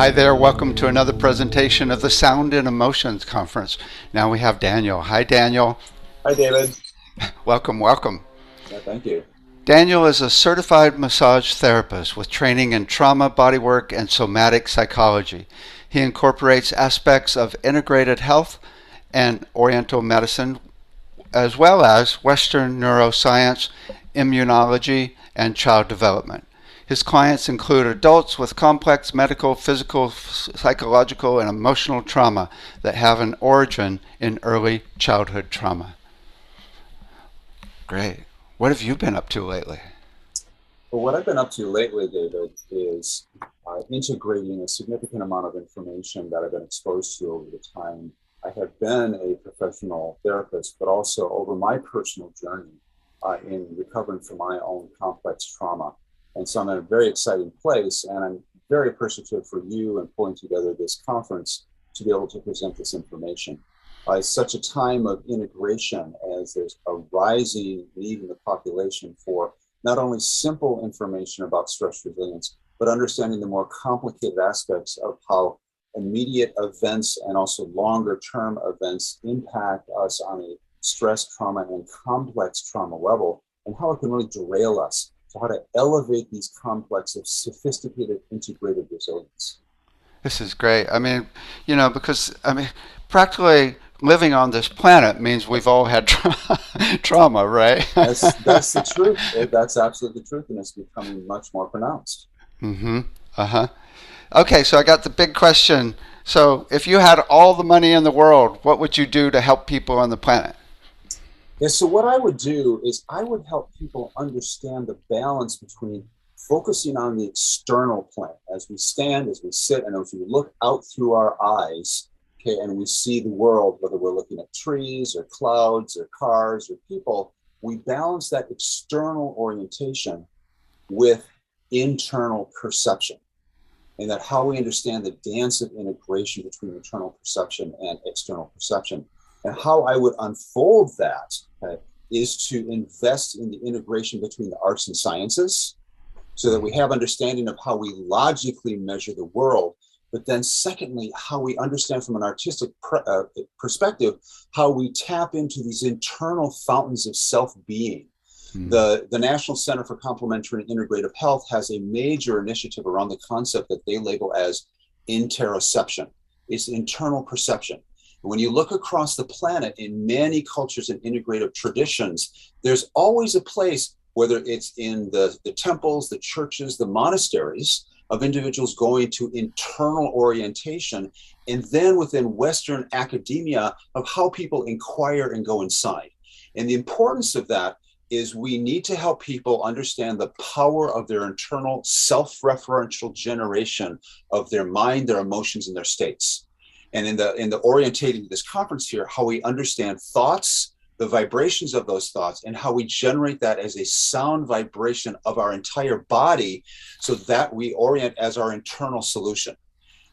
Hi there, welcome to another presentation of the Sound and Emotions Conference. Now we have Daniel. Hi, Daniel. Hi, David. Welcome, welcome. Yeah, thank you. Daniel is a certified massage therapist with training in trauma, bodywork, and somatic psychology. He incorporates aspects of integrated health and Oriental medicine, as well as Western neuroscience, immunology, and child development. His clients include adults with complex medical, physical, psychological, and emotional trauma that have an origin in early childhood trauma. Great. What have you been up to lately? Well, what I've been up to lately, David, is integrating a significant amount of information that I've been exposed to over the time. I have been a professional therapist, but also over my personal journey in recovering from my own complex trauma. And so I'm in a very exciting place, and I'm very appreciative for you and pulling together this conference to be able to present this information. It's such a time of integration as there's a rising need in the population for not only simple information about stress resilience, but understanding the more complicated aspects of how immediate events and also longer term events impact us on a stress, trauma, and complex trauma level, and how it can really derail us. So, how to elevate these complex of sophisticated integrated resilience. This is great. Because practically living on this planet means we've all had trauma, right? That's the truth. That's absolutely the truth, and it's becoming much more pronounced. Mm-hmm. Uh-huh. Okay, so I got the big question. So, if you had all the money in the world, what would you do to help people on the planet? Yeah, so what I would do is I would help people understand the balance between focusing on the external plane as we stand, as we sit, and as we look out through our eyes, okay, and we see the world, whether we're looking at trees or clouds or cars or people, we balance that external orientation with internal perception. And that how we understand the dance of integration between internal perception and external perception. And how I would unfold that, okay, is to invest in the integration between the arts and sciences so that we have understanding of how we logically measure the world. But then, secondly, how we understand from an artistic perspective, how we tap into these internal fountains of self being. Hmm. The National Center for Complementary and Integrative Health has a major initiative around the concept that they label as interoception. It's internal perception. When you look across the planet in many cultures and integrative traditions, there's always a place, whether it's in the temples, the churches, the monasteries, of individuals going to internal orientation, and then within Western academia of how people inquire and go inside. And the importance of that is we need to help people understand the power of their internal self-referential generation of their mind, their emotions, and their states. And in the orientating of this conference here, how we understand thoughts, the vibrations of those thoughts, and how we generate that as a sound vibration of our entire body so that we orient as our internal solution.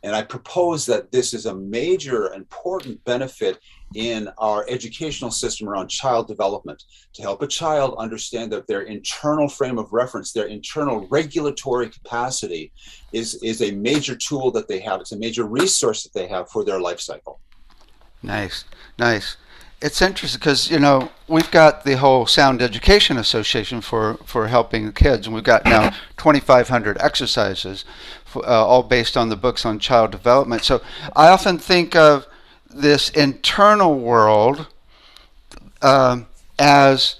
And I propose that this is a major important benefit in our educational system around child development to help a child understand that their internal frame of reference, their internal regulatory capacity is a major tool that they have. It's a major resource that they have for their life cycle. Nice, nice. It's interesting because we've got the whole Sound Education Association for helping the kids, and we've got now 2,500 exercises, all based on the books on child development. So I often think of this internal world as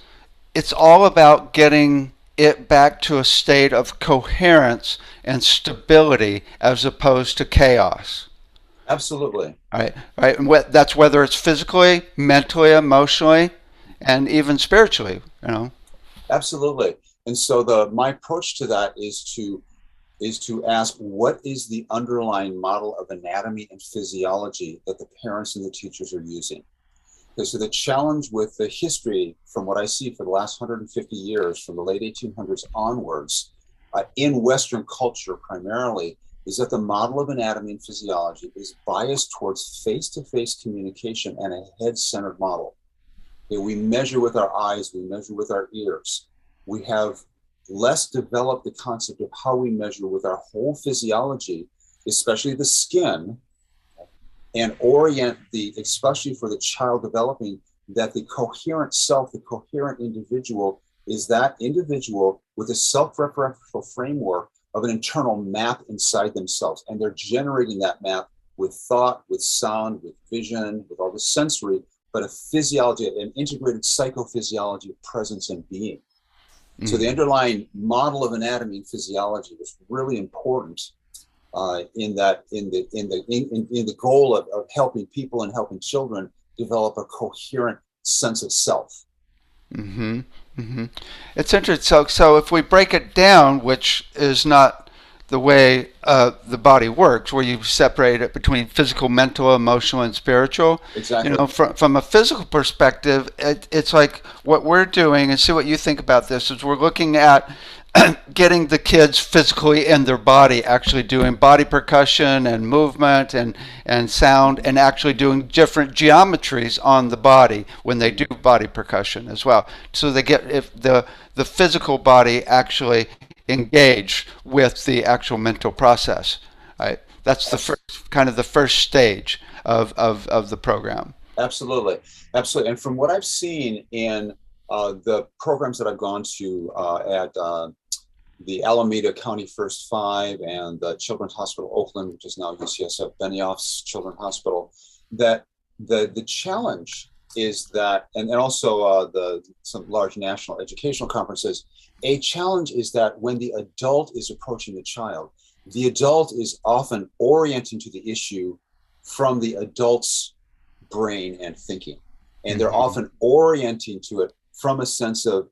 it's all about getting it back to a state of coherence and stability as opposed to chaos. Absolutely. Right, right. And that's whether it's physically, mentally, emotionally, and even spiritually. Absolutely. And so the my approach to that is to ask what is the underlying model of anatomy and physiology that the parents and the teachers are using. Okay, so the challenge with the history, from what I see for the last 150 years, from the late 1800s onwards, in Western culture primarily, is that the model of anatomy and physiology is biased towards face-to-face communication and a head-centered model. Okay, we measure with our eyes, we measure with our ears. We have less developed the concept of how we measure with our whole physiology especially the skin, and orient the, especially for the child developing, that the coherent self, the coherent individual, is that individual with a self-referential framework of an internal map inside themselves. And they're generating that map with thought, with sound, with vision, with all the sensory, but a physiology, an integrated psychophysiology of presence and being. So the underlying model of anatomy and physiology was really important in the goal of helping people and helping children develop a coherent sense of self. Mm-hmm. Mm-hmm. It's interesting. So if we break it down, which is not the way the body works, where you separate it between physical, mental, emotional, and spiritual. Exactly. You know, from a physical perspective, it's like what we're doing, and see what you think about this, is we're looking at getting the kids physically in their body, actually doing body percussion and movement and sound, and actually doing different geometries on the body when they do body percussion as well. So they get if the physical body actually engaged with the actual mental process. Right? That's the first kind of the first stage of the program. Absolutely, absolutely. And from what I've seen in the programs that I've gone to at the Alameda County First Five and the Children's Hospital Oakland, which is now UCSF Benioff's Children's Hospital, that the challenge is that, and also some large national educational conferences, a challenge is that when the adult is approaching the child, the adult is often orienting to the issue from the adult's brain and thinking, and they're often orienting to it from a sense of,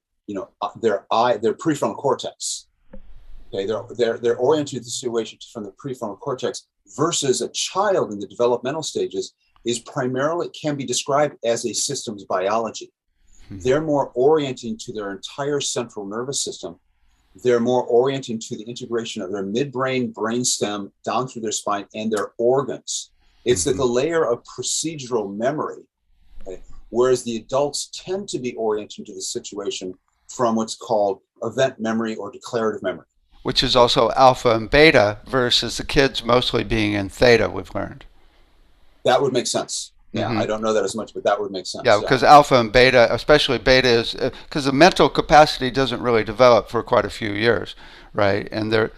their prefrontal cortex. Okay, they're oriented to the situation from the prefrontal cortex, versus a child in the developmental stages is primarily, can be described as a systems biology. They're more orienting to their entire central nervous system. They're more orienting to the integration of their midbrain, brainstem, down through their spine and their organs. It's the layer of procedural memory, okay? Whereas the adults tend to be oriented to the situation from what's called event memory or declarative memory. Which is also alpha and beta, versus the kids mostly being in theta, we've learned. That would make sense. Yeah, I don't know that as much, but that would make sense. Yeah, because alpha and beta, especially beta, is because the mental capacity doesn't really develop for quite a few years, right? And they're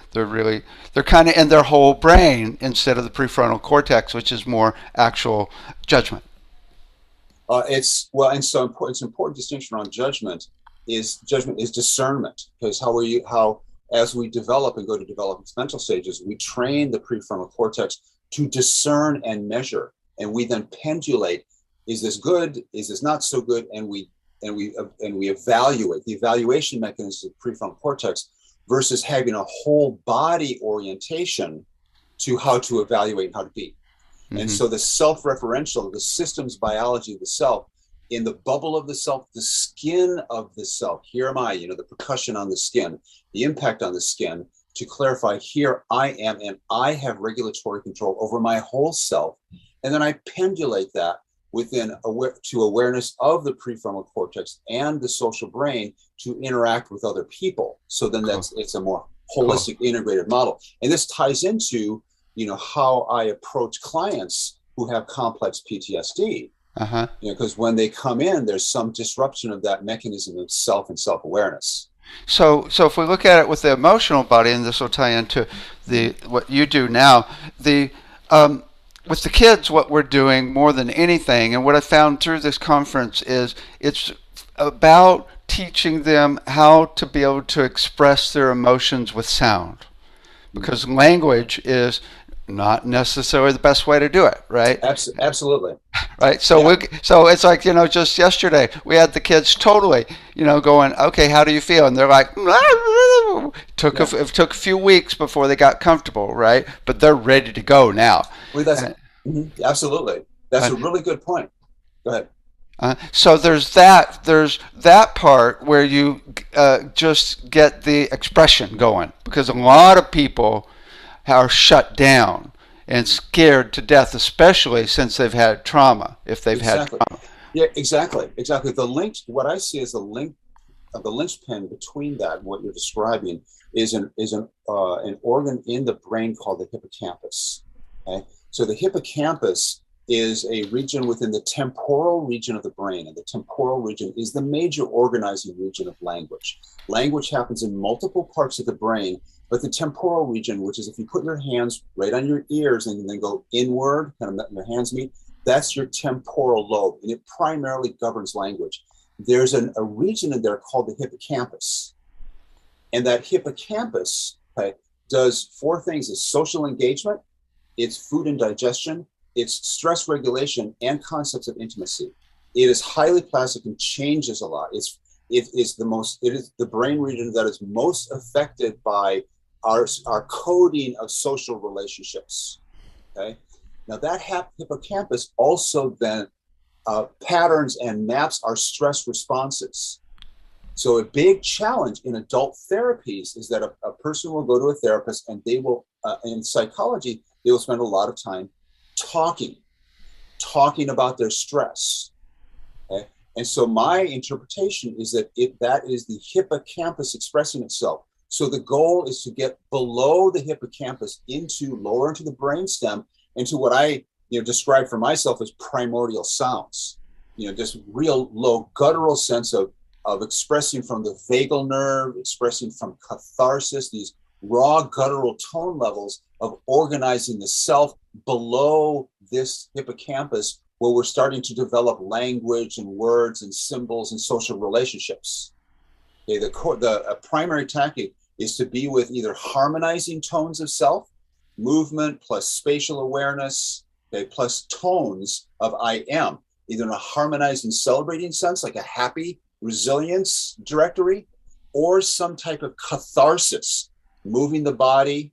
kind of in their whole brain instead of the prefrontal cortex, which is more actual judgment. It's important distinction around judgment is discernment, because how as we develop and go to developmental stages, we train the prefrontal cortex to discern and measure, and we then pendulate: is this good? Is this not so good? And we evaluate. The evaluation mechanism of the prefrontal cortex, versus having a whole body orientation to how to evaluate and how to be. And so the self-referential, the systems biology of the self, in the bubble of the self, the skin of the self. Here am I, the percussion on the skin, the impact on the skin, to clarify, here I am, and I have regulatory control over my whole self. And then I pendulate that to awareness of the prefrontal cortex and the social brain to interact with other people. So then it's a more holistic, integrated model. And this ties into, how I approach clients who have complex PTSD. Because when they come in, there's some disruption of that mechanism of self and self-awareness. So if we look at it with the emotional body, and this will tie into what you do now, with the kids, what we're doing more than anything, and what I found through this conference, is it's about teaching them how to be able to express their emotions with sound, because language is not necessarily the best way to do it, right? Absolutely. Right. So so it's like, just yesterday we had the kids totally, going, okay, how do you feel? And they're like, it took a few weeks before they got comfortable, right? But they're ready to go now. Well, absolutely. That's a really good point. Go ahead. So there's that part where you just get the expression going, because a lot of people are shut down and scared to death, especially since they've had trauma, if they've had trauma. Yeah, exactly. The link, what I see is a link the linchpin between that, what you're describing, is an organ in the brain called the hippocampus. Okay, so the hippocampus is a region within the temporal region of the brain, and the temporal region is the major organizing region of language. Language happens in multiple parts of the brain, but the temporal region, which is if you put your hands right on your ears and then go inward, kind of your hands meet, that's your temporal lobe, and it primarily governs language. There's a region in there called the hippocampus, and that hippocampus, okay, does four things: it's social engagement, it's food and digestion, it's stress regulation, and concepts of intimacy. It is highly plastic and changes a lot. It is the brain region that is most affected by our coding of social relationships. Okay, now that hippocampus also then patterns and maps our stress responses. So a big challenge in adult therapies is that a person will go to a therapist, and they will, in psychology, they will spend a lot of time talking about their stress. Okay? And so my interpretation is that that is the hippocampus expressing itself. So the goal is to get below the hippocampus lower into the brainstem, into what I describe for myself as primordial sounds. Just real low guttural sense of expressing from the vagal nerve, expressing from catharsis, these raw guttural tone levels of organizing the self below this hippocampus, where we're starting to develop language and words and symbols and social relationships. Okay, the primary tactic is to be with either harmonizing tones of self, movement plus spatial awareness, okay, plus tones of I am, either in a harmonized and celebrating sense, like a happy resilience directory, or some type of catharsis, moving the body,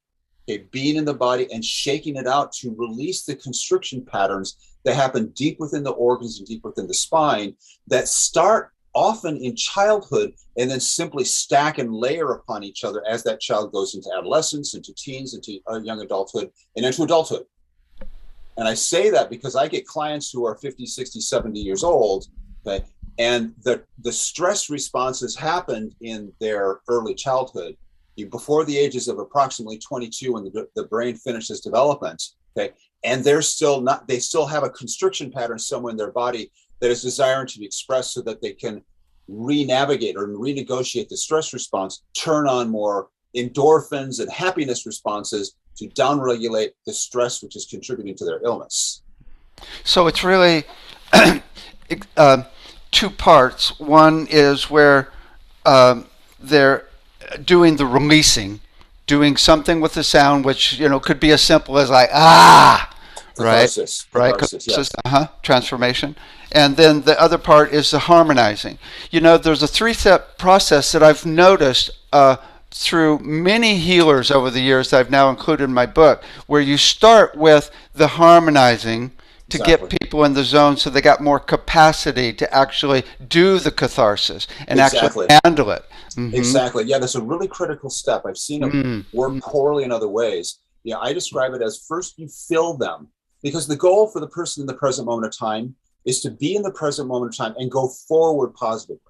okay, being in the body and shaking it out to release the constriction patterns that happen deep within the organs and deep within the spine, that start often in childhood and then simply stack and layer upon each other as that child goes into adolescence, into teens, into young adulthood, and into adulthood. And I say that because I get clients who are 50, 60, 70 years old, okay, and the stress responses happened in their early childhood, before the ages of approximately 22, when the brain finishes development, okay, and they still have a constriction pattern somewhere in their body that is desiring to be expressed, so that they can re-navigate or renegotiate the stress response, turn on more endorphins and happiness responses to downregulate the stress which is contributing to their illness. So it's really two parts. One is where they're doing the releasing, doing something with the sound, which could be as simple as like Catharsis, right, catharsis, yes. transformation. And then the other part is the harmonizing. There's a three-step process that I've noticed through many healers over the years that I've now included in my book, where you start with the harmonizing to get people in the zone, so they got more capacity to actually do the catharsis and actually handle it. Mm-hmm. Exactly. Yeah, that's a really critical step. I've seen it work poorly in other ways. I describe it as, first you fill them, because the goal for the person in the present moment of time is to be in the present moment of time and go forward positively.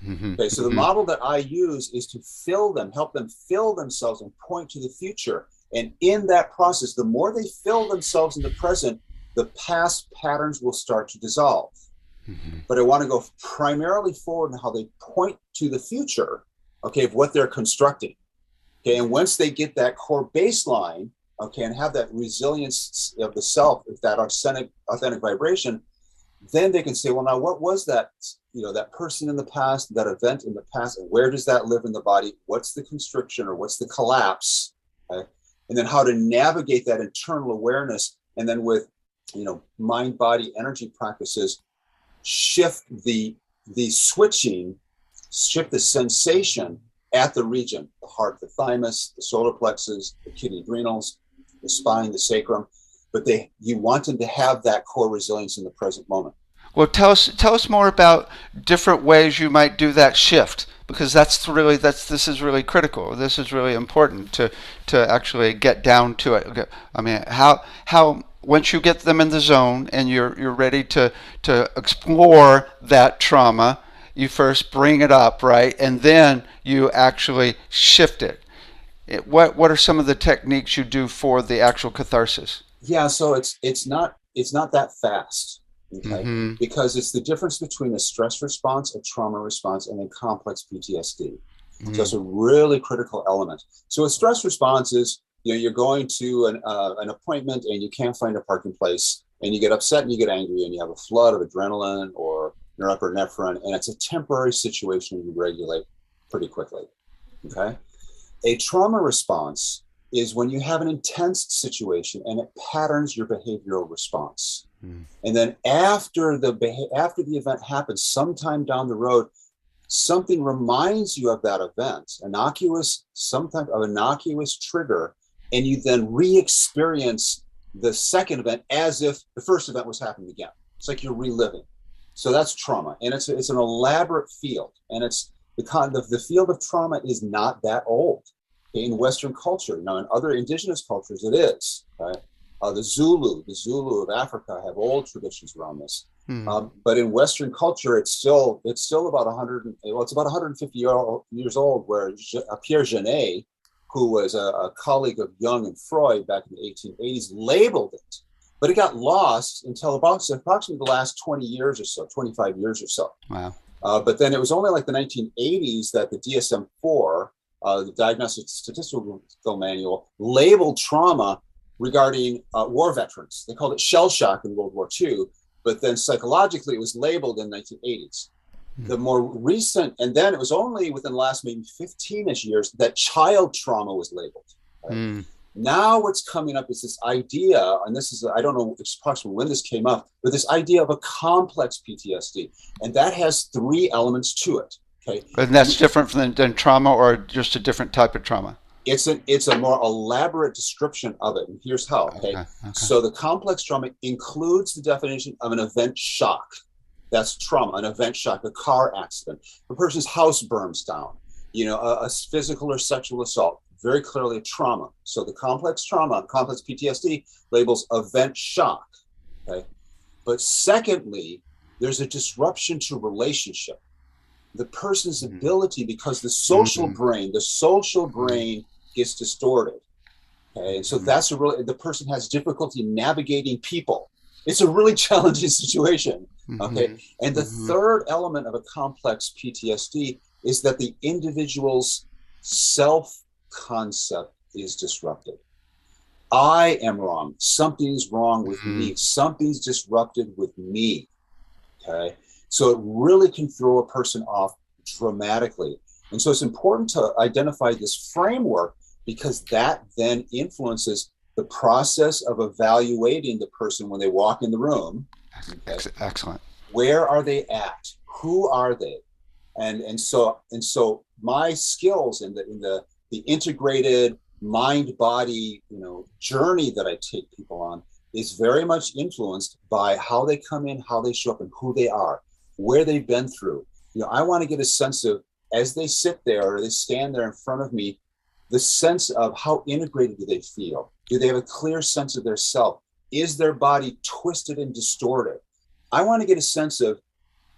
Mm-hmm. Okay, so the model that I use is to fill them, help them fill themselves and point to the future. And in that process, the more they fill themselves in the present, the past patterns will start to dissolve. Mm-hmm. But I want to go primarily forward in how they point to the future, okay, of what they're constructing. Okay, and once they get that core baseline, okay, and have that resilience of the self, if that authentic vibration, then they can say, well, now what was that, that person in the past, that event in the past, and where does that live in the body? What's the constriction or what's the collapse? Okay? And then how to navigate that internal awareness, and then with mind body energy practices, shift the switching, shift the sensation at the region, the heart, the thymus, the solar plexus, the kidney adrenals, the spine, the sacrum. But you want them to have that core resilience in the present moment. Well, tell us more about different ways you might do that shift, because this is really critical. This is really important to actually get down to it. I mean, how once you get them in the zone and you're ready to explore that trauma, you first bring it up, right? And then you actually shift it. What are some of the techniques you do for the actual catharsis? Yeah, so it's not that fast, okay? Mm-hmm. Because it's the difference between a stress response, a trauma response, and a complex PTSD. So Mm-hmm. it's a really critical element. So a stress response is, you're going to an appointment and you can't find a parking place, and you get upset and you get angry and you have a flood of adrenaline or norepinephrine, and it's a temporary situation you regulate pretty quickly. Okay. A trauma response is when you have an intense situation and it patterns your behavioral response. And then after the event happens, sometime down the road, something reminds you of that event, some type of innocuous trigger, and you then re-experience the second event as if the first event was happening again. It's like you're reliving. So that's trauma, and it's an elaborate field, and it's the field of trauma is not that old. Okay, in Western culture. Now, in other indigenous cultures, it is. Right? The Zulu of Africa have old traditions around this. Mm-hmm. But in Western culture, it's still about 100. Well, it's about 150 years old. Where Pierre Genet, who was a colleague of Jung and Freud back in the 1880s, labeled it, but it got lost until about approximately the last 20 years or so, 25 years or so. Wow. But then it was only like the 1980s that the DSM-4, the Diagnostic Statistical Manual, labeled trauma regarding war veterans. They called it shell shock in World War II, but then psychologically it was labeled in the 1980s. The more recent, and then it was only within the last maybe 15-ish years that child trauma was labeled. Right? Mm. Now what's coming up is this idea, and this is, I don't know approximately when this came up, but this idea of a complex PTSD. And that has three elements to it. Okay. And that's different than trauma, or just a different type of trauma? It's a more elaborate description of it. And here's how. Okay. Okay. So the complex trauma includes the definition of an event shock. That's trauma, an event shock, a car accident. A person's house burns down, a physical or sexual assault, very clearly a trauma. So the complex trauma, complex PTSD, labels event shock. Okay. But secondly, there's a disruption to relationship. The person's ability, because the social brain gets distorted. Okay. And so the person has difficulty navigating people. It's a really challenging situation. Okay. And the third element of a complex PTSD is that the individual's self-concept is disrupted. I am wrong. Something's wrong with me. Something's disrupted with me. Okay. So it really can throw a person off dramatically. And so it's important to identify this framework, because that then influences the process of evaluating the person when they walk in the room. Okay. Excellent. Where are they at? Who are they? And so my skills in the integrated mind body journey that I take people on is very much influenced by how they come in, how they show up, and who they are, where they've been through. I want to get a sense of, as they sit there or they stand there in front of me, the sense of how integrated do they feel? Do they have a clear sense of their self? Is their body twisted and distorted? I want to get a sense of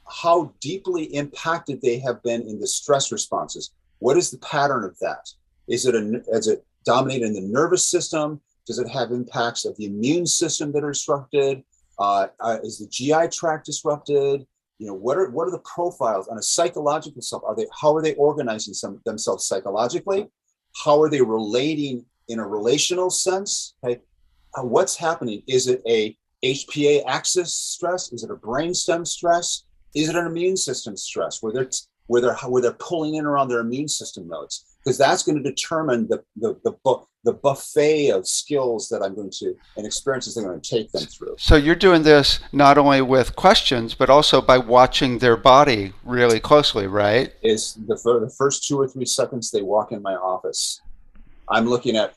how deeply impacted they have been in the stress responses. What is the pattern of that? Is it dominated in the nervous system? Does it have impacts of the immune system that are disrupted? Is the GI tract disrupted? What are the profiles on a psychological self? How are they organizing themselves psychologically? How are they relating in a relational sense? Okay. What's happening? Is it a HPA axis stress? Is it a brainstem stress? Is it an immune system stress where they're pulling in around their immune system nodes? Because that's going to determine the buffet of skills that I'm going to, and experiences that I'm going to take them through. So you're doing this not only with questions, but also by watching their body really closely, right? Is the first 2 or 3 seconds they walk in my office, I'm looking at,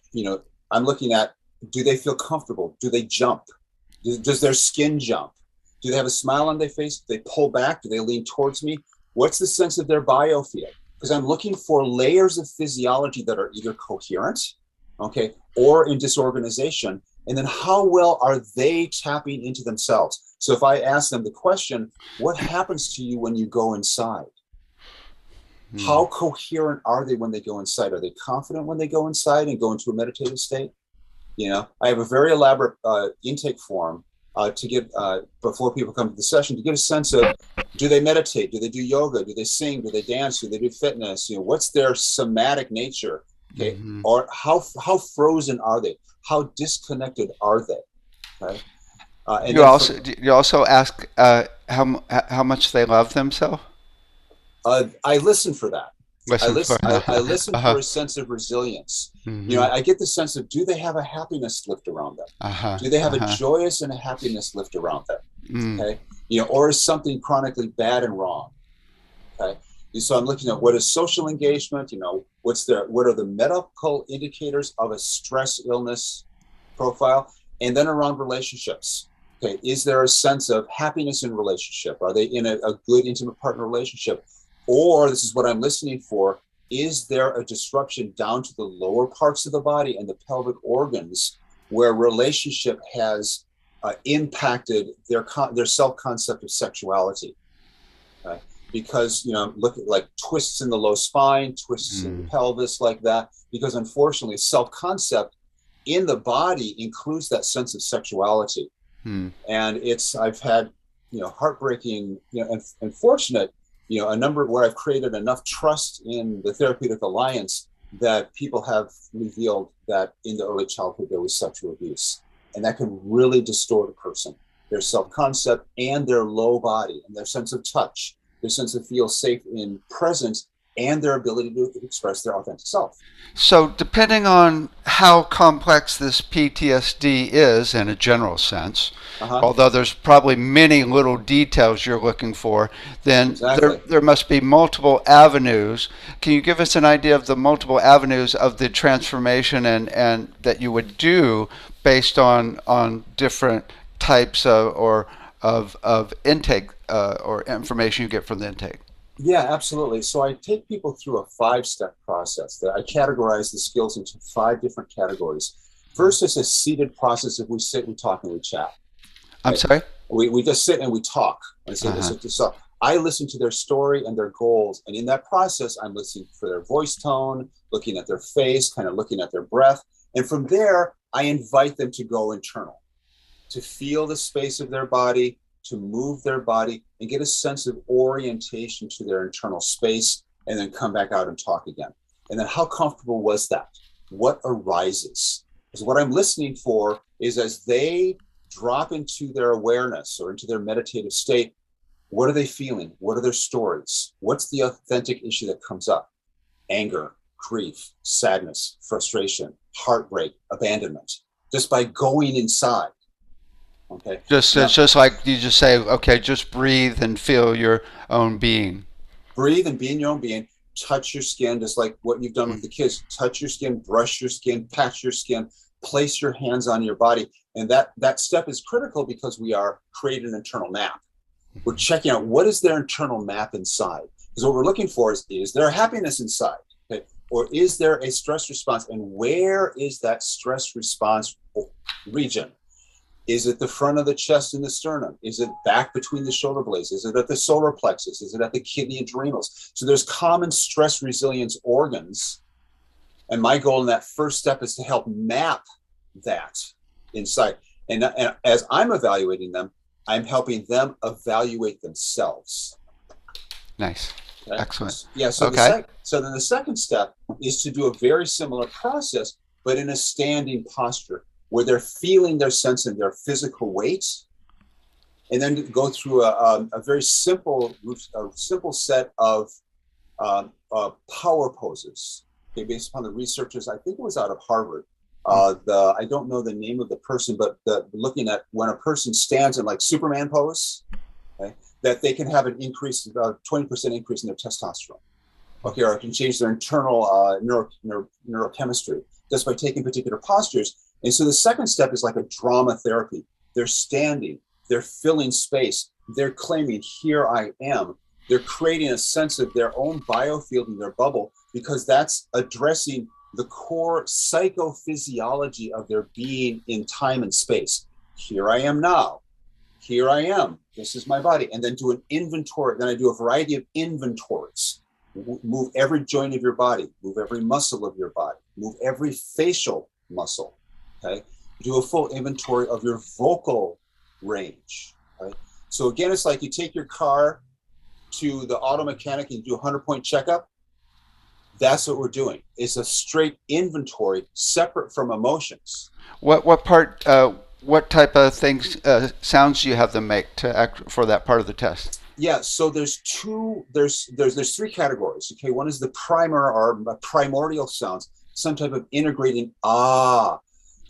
do they feel comfortable? Do they jump? Does their skin jump? Do they have a smile on their face? Do they pull back? Do they lean towards me? What's the sense of their biofield? Because I'm looking for layers of physiology that are either coherent, okay, or in disorganization. And then how well are they tapping into themselves? So if I ask them the question, what happens to you when you go inside? Mm. How coherent are they when they go inside? Are they confident when they go inside and go into a meditative state? I have a very elaborate intake form to get before people come to the session to get a sense of, do they meditate? Do they do yoga? Do they sing? Do they dance? Do they do fitness? What's their somatic nature? Okay, Hmm. or how frozen are they? How disconnected are they? Right, and You then also from you also ask how much they love themselves. I listen for that. I Listen for. listen. I listen Uh-huh. for a sense of resilience. Hmm. I get the sense of, do they have a happiness lift around them? Uh-huh. Do they have a Uh-huh. joyous and a happiness lift around them? Mm. Okay, or is something chronically bad and wrong? Okay, so I'm looking at what is social engagement. What are the medical indicators of a stress illness profile, and then around relationships. Okay, is there a sense of happiness in relationship? Are they in a good intimate partner relationship? Or this is what I'm listening for. Is there a disruption down to the lower parts of the body and the pelvic organs where relationship has impacted their self concept of sexuality? Okay? Because look at like twists in the low spine, twists in the Mm. pelvis, like that. Because unfortunately, self concept in the body includes that sense of sexuality. Mm. And I've had heartbreaking, and fortunate, a number where I've created enough trust in the therapeutic alliance that people have revealed that in the early childhood there was sexual abuse, and that can really distort a person, their self-concept and their low body and their sense of touch, their sense of feel safe in presence, and their ability to express their authentic self. So, depending on how complex this PTSD is in a general sense, Uh-huh. although there's probably many little details you're looking for, then Exactly. there must be multiple avenues. Can you give us an idea of the multiple avenues of the transformation and that you would do based on different types of intake or information you get from the intake? Yeah, absolutely. So I take people through a 5-step process that I categorize the skills into 5 different categories. First is a seated process. If we sit, we talk, and we chat. I'm Okay? sorry? We just sit and we talk. And say, Uh-huh. so I listen to their story and their goals. And in that process, I'm listening for their voice tone, looking at their face, kind of looking at their breath. And from there, I invite them to go internal, to feel the space of their body, to move their body, and get a sense of orientation to their internal space, and then come back out and talk again. And then how comfortable was that? What arises? Because what I'm listening for is, as they drop into their awareness or into their meditative state, what are they feeling? What are their stories? What's the authentic issue that comes up? Anger, grief, sadness, frustration, heartbreak, abandonment. Just by going inside. Okay. Just it's Now, just like you just say, okay, just breathe and feel your own being. breathe and be in your own being. Touch your skin, just like what you've done with Mm. the kids. Touch your skin, brush your skin, pat your skin, place your hands on your body. And that step is critical because we are creating an internal map. We're checking out what is their internal map inside. Because what we're looking for is there happiness inside? Okay. Or is there a stress response? And where is that stress response region? Is it the front of the chest and the sternum? Is it back between the shoulder blades? Is it at the solar plexus? Is it at the kidney adrenals? So there's common stress resilience organs. And my goal in that first step is to help map that inside. And as I'm evaluating them, I'm helping them evaluate themselves. Nice. Okay. Excellent. Yeah. Okay. So then the second step is to do a very similar process, but in a standing posture where they're feeling their sense of their physical weight, and then go through a very simple set of power poses. Okay, based upon the researchers, I think it was out of Harvard. I don't know the name of the person, but looking at when a person stands in like Superman pose, okay, that they can have an increase, 20% increase in their testosterone. Okay, or it can change their internal neurochemistry just by taking particular postures. And so the second step is like a drama therapy. They're standing, they're filling space, they're claiming, here I am. They're creating a sense of their own biofield in their bubble, because that's addressing the core psychophysiology of their being in time and space. Here I am now. Here I am. This is my body. And then do an inventory. Then I do a variety of inventories. Move every joint of your body, move every muscle of your body, move every facial muscle. Okay. Do a full inventory of your vocal range. Right. So again, it's like you take your car to the auto mechanic and do a 100-point checkup. That's what we're doing. It's a straight inventory separate from emotions. What part? What type of things sounds do you have them make to act for that part of the test? Yeah, so there's three categories. Okay, one is the primer or primordial sounds, some type of integrating with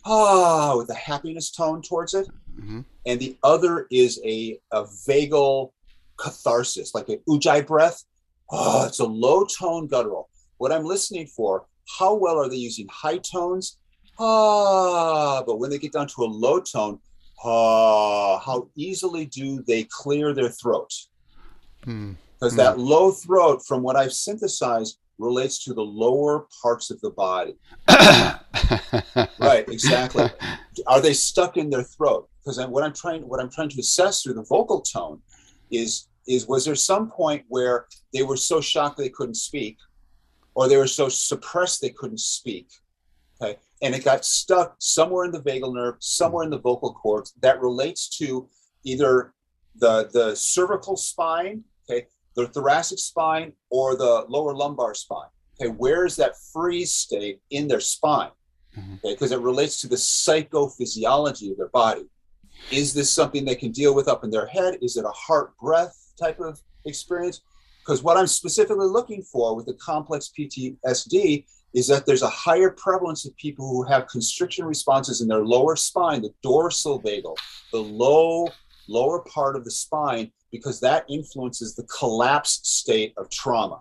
a happiness tone towards it. Hmm. And the other is a vagal catharsis, like an ujjayi breath. It's a low tone guttural. What I'm listening for, how well are they using high tones? But when they get down to a low tone, how easily do they clear their throat? Hmm. Because Hmm. that low throat, from what I've synthesized, relates to the lower parts of the body. Right, exactly. Are they stuck in their throat? Because what I'm trying to assess through the vocal tone is was there some point where they were so shocked they couldn't speak, or they were so suppressed they couldn't speak? Okay, and it got stuck somewhere in the vagal nerve, somewhere in the vocal cords that relates to either the cervical spine, okay, the thoracic spine, or the lower lumbar spine. Okay, where is that freeze state in their spine? Okay, because it relates to the psychophysiology of their body. Is this something they can deal with up in their head? Is it a heart breath type of experience? Because what I'm specifically looking for with the complex PTSD is that there's a higher prevalence of people who have constriction responses in their lower spine, the dorsal vagal, the lower part of the spine, because that influences the collapsed state of trauma.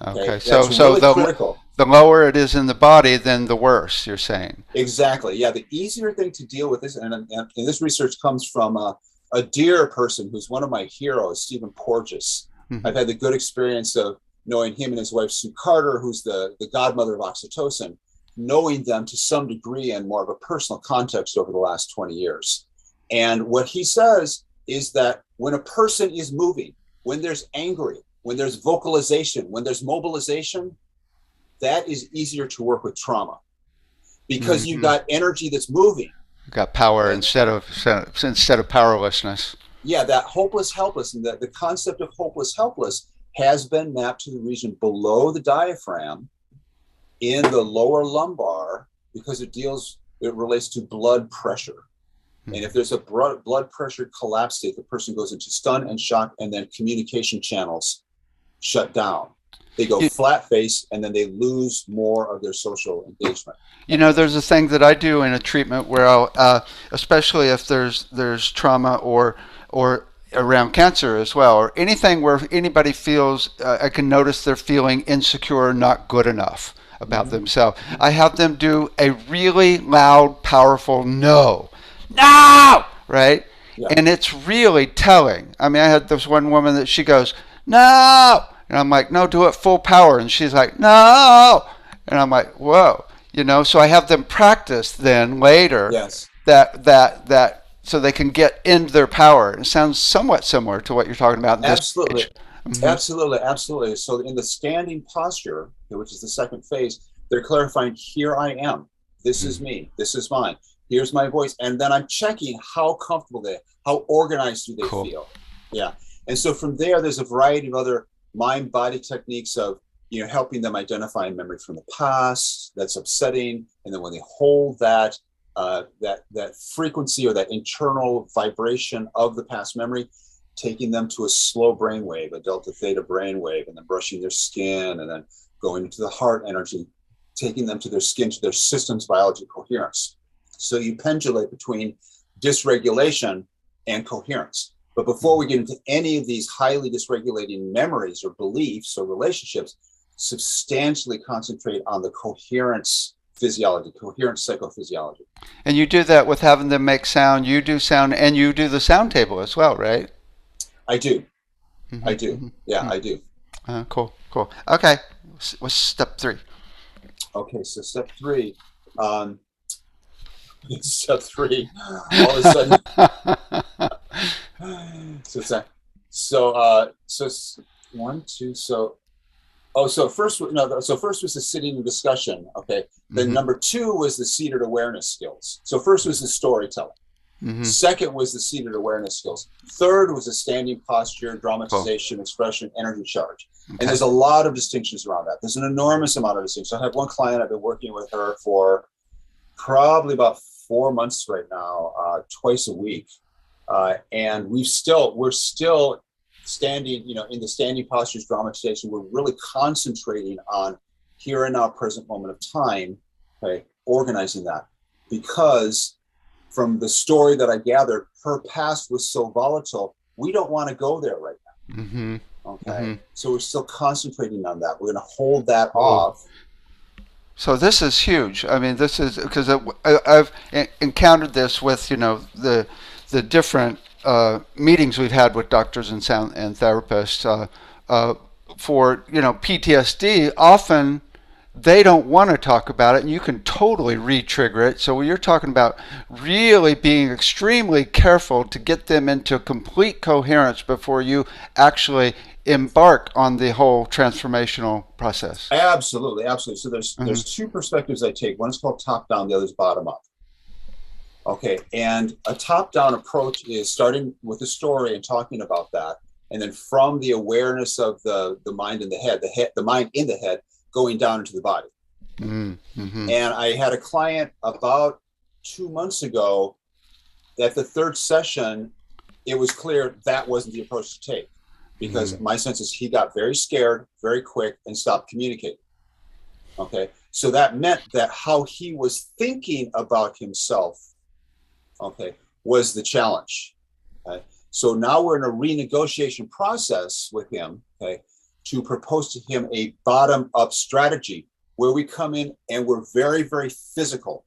Okay, Okay, that's so really critical. the lower it is in the body, then the worse. You're saying. Exactly. Yeah, the easier thing to deal with this, and this research comes from a dear person who's one of my heroes, Stephen Porges. Hmm. I've had the good experience of knowing him and his wife, Sue Carter, who's the godmother of oxytocin, knowing them to some degree in more of a personal context over the last 20 years. And what he says is that when a person is moving, when there's angry, when there's vocalization, when there's mobilization, that is easier to work with trauma because you've Hmm. got energy that's moving. Got power Okay. instead of powerlessness. Yeah, that hopeless, helpless, and the concept of hopeless, helpless has been mapped to the region below the diaphragm in the lower lumbar because it relates to blood pressure. And if there's a blood pressure collapse state, the person goes into stun and shock, and then communication channels shut down. They go You, flat face, and then they lose more of their social engagement. you know, there's a thing that I do in a treatment where I'll, especially if there's trauma or around cancer as well, or anything where anybody feels, I can notice they're feeling insecure, or not good enough about Mm-hmm. themselves. I have them do a really loud, powerful no, no, right, Yeah. and it's really telling. I mean, I had this one woman that she goes no, and I'm like, no, do it full power, and she's like, no, and I'm like, whoa, you know. So I have them practice then later Yes. that so they can get into their power. It sounds somewhat similar to what you're talking about in this Absolutely. page. Hmm. Absolutely. Absolutely. So in the standing posture, which is the second phase, they're clarifying, here I am. This is me. This is mine. Here's my voice. And then I'm checking how comfortable they are, how organized do they Cool. feel. Yeah. And so from there's a variety of other mind body techniques of, helping them identify a memory from the past that's upsetting. And then when they hold that frequency or that internal vibration of the past memory, taking them to a slow brainwave, a delta theta brainwave, and then brushing their skin, and then going into the heart energy, taking them to their skin, to their systems biology coherence. So you pendulate between dysregulation and coherence. But before we get into any of these highly dysregulating memories or beliefs or relationships, substantially concentrate on the coherence physiology, coherent psychophysiology. And you do that with having them make sound. You do sound, and you do the sound table as well, right? I do. Hmm. I do. Yeah, Hmm. I do. Cool, cool. Okay, what's step three? Okay, so step three. Um, step three. All of a sudden, So it's a, so it's one, two, so oh, so first no, so first was the sitting and discussion. Okay. Then Hmm. number two was the seated awareness skills. So first was the storytelling. Hmm. Second was the seated awareness skills. Third was the standing posture, Cool. dramatization, expression, energy charge. And Okay. there's a lot of distinctions around that. There's an enormous amount of distinctions. I have one client, I've been working with her for probably about 4 months right now, twice a week. And we're still standing, in the standing postures dramatization. We're really concentrating on here and now, present moment of time, okay, organizing that because from the story that I gathered, her past was so volatile. We don't want to go there right Hmm. now. Okay. Hmm. So we're still concentrating on that. We're going to hold that Cool. off. So this is huge. I mean, this is because I've encountered this with the different meetings we've had with doctors and sound and therapists uh, for PTSD. Often they don't want to talk about it, and you can totally re-trigger it. So you're talking about really being extremely careful to get them into complete coherence before you actually embark on the whole transformational process. Absolutely, absolutely. So there's Hmm. two perspectives I take. One is called top down, the other is bottom up. Okay, and a top down approach is starting with the story and talking about that, and then from the awareness of the mind in the mind in the head, going down into the body. Mm-hmm. And I had a client about 2 months ago. At the third session, it was clear that wasn't the approach to take Mm-hmm. because my sense is he got very scared very quick and stopped communicating. Okay. So that meant that how he was thinking about himself, okay, was the challenge. Okay. So now we're in a renegotiation process with him, okay, to propose to him a bottom up strategy where we come in and we're very, very physical.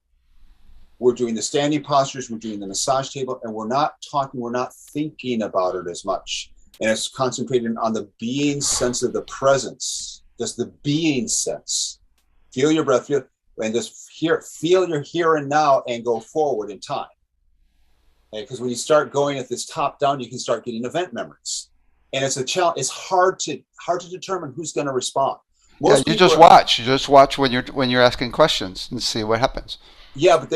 We're doing the standing postures, we're doing the massage table, and we're not talking, we're not thinking about it as much. And it's concentrated on the being sense of the presence, just the being sense. Feel your breath, and just feel your here and now and go forward in time. Because when you start going at this top down, you can start getting event memories. And it's a challenge. It's hard to determine who's going to respond. Yeah, Most you people just are, watch. You just watch when you're asking questions and see what happens. yeah, but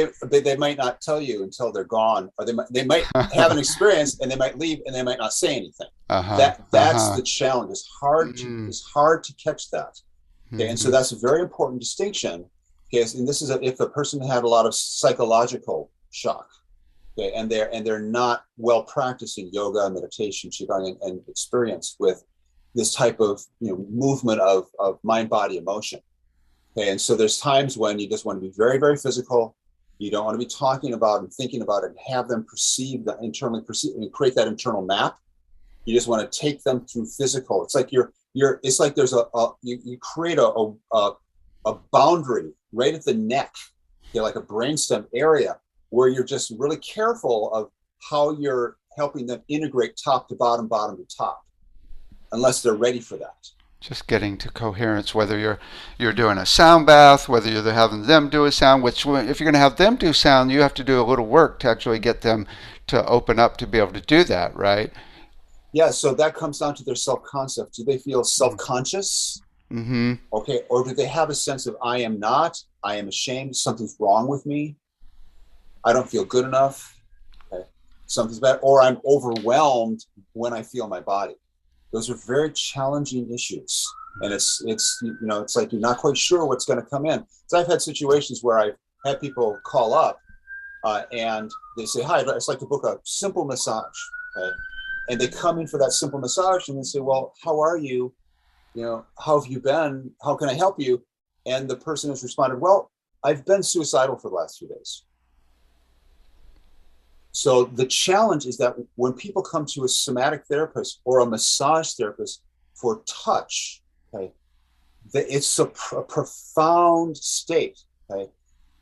they might not tell you until they're gone, or they might have an experience and they might leave and they might not say anything. Uh-huh. That's Uh-huh. the challenge. It's hard to catch that. Okay, and so Mm-hmm. that's a very important distinction. Okay, and this is if a person had a lot of psychological shock. Okay, and they're not well practiced in yoga, meditation, qigong, and experience with this type of movement of mind, body, emotion. Okay, and so there's times when you just want to be very, very physical. You don't want to be talking about and thinking about it and have them internally perceive and create that internal map. You just want to take them through physical. It's like it's like there's you create a boundary right at the neck, like a brainstem area where you're just really careful of how you're helping them integrate top to bottom, bottom to top, unless they're ready for that. Just getting to coherence, whether you're doing a sound bath, whether you're having them do a sound. Which if you're going to have them do sound, you have to do a little work to actually get them to open up to be able to do that, right? Yeah, so that comes down to their self-concept. Do they feel self-conscious? Mm-hmm. Okay, or do they have a sense of I am not, I am ashamed, something's wrong with me, I don't feel good enough, okay, something's bad, or I'm overwhelmed when I feel my body. Those are very challenging issues, and it's like you're not quite sure what's going to come in. So I've had situations where I've had people call up and they say, "Hi, I'd like to book a simple massage." Okay? And they come in for that simple massage, and they say, "Well, how are you? How have you been? How can I help you?" And the person has responded, "Well, I've been suicidal for the last 2 days." So the challenge is that when people come to a somatic therapist or a massage therapist for touch, okay, it's a profound state, okay,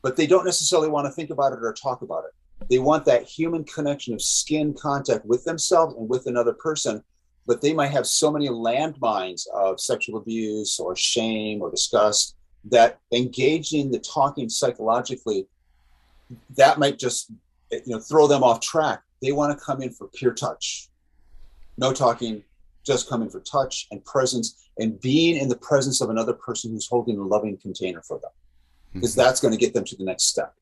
but they don't necessarily want to think about it or talk about it. They want that human connection of skin contact with themselves and with another person, but they might have so many landmines of sexual abuse or shame or disgust that engaging the talking psychologically, that might just throw them off track. they want to come in for pure touch. No talking, just come in for touch and presence and being in the presence of another person who's holding a loving container for them. Because that's going to get them to the next step.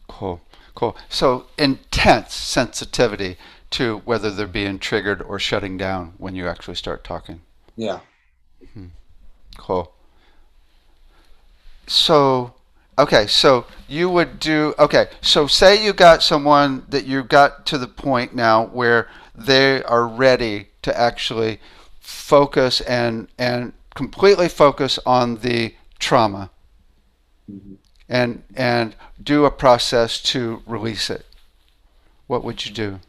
Cool. Cool. So intense sensitivity to whether they're being triggered or shutting down when you actually start talking. Yeah. Cool. So, okay, so you would do, okay, so say you got someone that you got to the point now where they are ready to actually focus and completely focus on the trauma Mm-hmm. and do a process to release it. What would you do?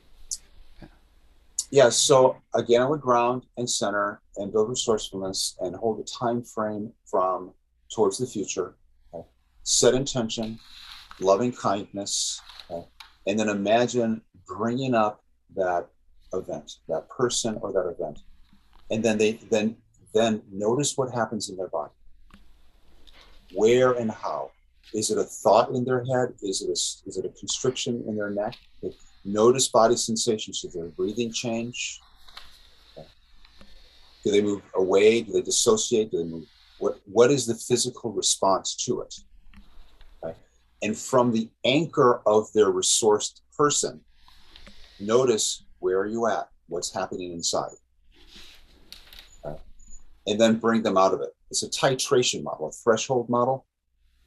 Yeah. So again, I would ground and center and build resourcefulness and hold a time frame from towards the future. Okay? Set intention, loving kindness, okay? And then imagine bringing up that event, that person or that event, and then notice what happens in their body. Where and how? Is it a thought in their head? Is it a constriction in their neck? Okay. Notice body sensations. Does their breathing change? Okay. Do they move away? Do they dissociate? Do they move? What is the physical response to it? Okay. And from the anchor of their resourced person, notice where are you at? What's happening inside? Okay. And then bring them out of it. It's a titration model, a threshold model.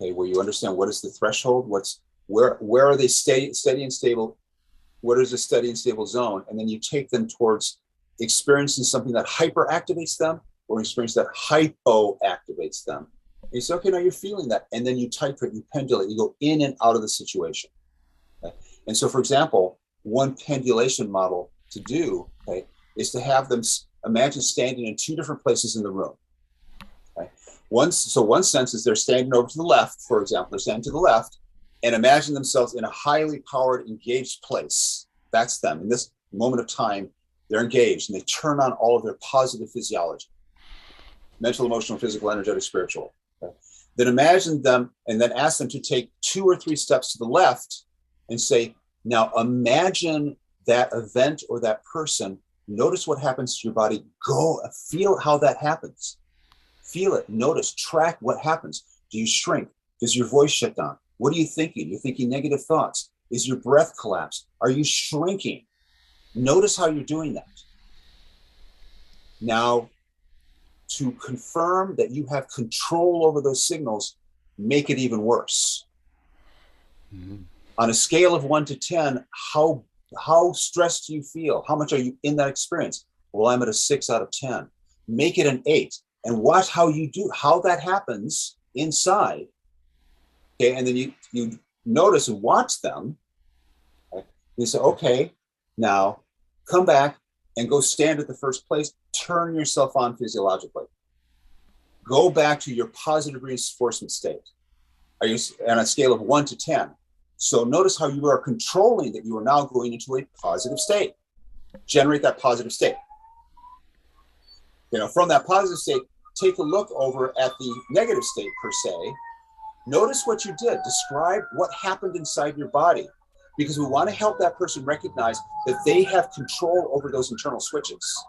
Okay, where you understand what is the threshold, where are they steady and stable, what is a steady and stable zone, and then you take them towards experiencing something that hyperactivates them or experience that hypoactivates them. And you say, okay, now you're feeling that, and then you titrate, you pendulate, you go in and out of the situation. Okay? And so, for example, one pendulation model to do, okay, is to have them imagine standing in two different places in the room. Okay? One sense is they're standing over to the left, for example, they're standing to the left and imagine themselves in a highly powered, engaged place. That's them. In this moment of time, they're engaged and they turn on all of their positive physiology, mental, emotional, physical, energetic, spiritual. Okay? Then imagine them and then ask them to take 2 or 3 steps to the left and say, now imagine that event or that person. Notice what happens to your body. Go feel how that happens. Feel it, notice, track what happens. Do you shrink? Does your voice shut down? What are you thinking? You're thinking negative thoughts. Is your breath collapse? Are you shrinking? Notice how you're doing that. Now, to confirm that you have control over those signals, make it even worse. Mm-hmm. On a scale of 1 to 10, how stressed do you feel? How much are you in that experience? Well, I'm at a 6 out of 10. Make it an 8. And watch how that happens inside. Okay, and then you notice and watch them. Okay? You say, okay, now come back and go stand at the first place. Turn yourself on physiologically. Go back to your positive reinforcement state. Are you on a scale of 1 to 10? So notice how you are controlling that you are now going into a positive state. Generate that positive state. From that positive state, take a look over at the negative state per se. Notice what you did. Describe what happened inside your body, because we want to help that person recognize that they have control over those internal switches.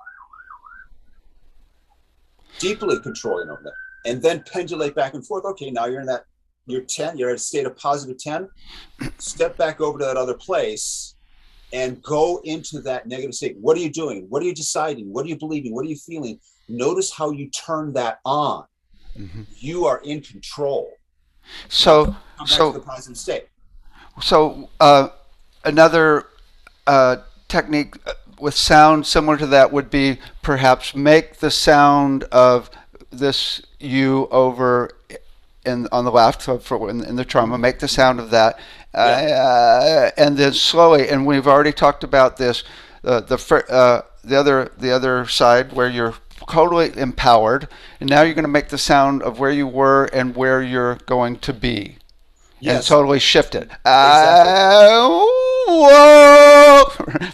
Deeply controlling over them. And then pendulate back and forth. Okay, now you're at a state of positive 10. Step back over to that other place and go into that negative state. What are you doing? What are you deciding? What are you believing? What are you feeling? Notice how you turn that on. Mm-hmm. You are in control. So, come back to the positive state. So, another technique with sound similar to that would be perhaps make the sound of this you over on the left in the trauma, make the sound of that, and then slowly. And we've already talked about this. The other side where you're totally empowered, and now you're going to make the sound of where you were and where you're going to be. Yes. And totally shift it. Exactly. Whoa!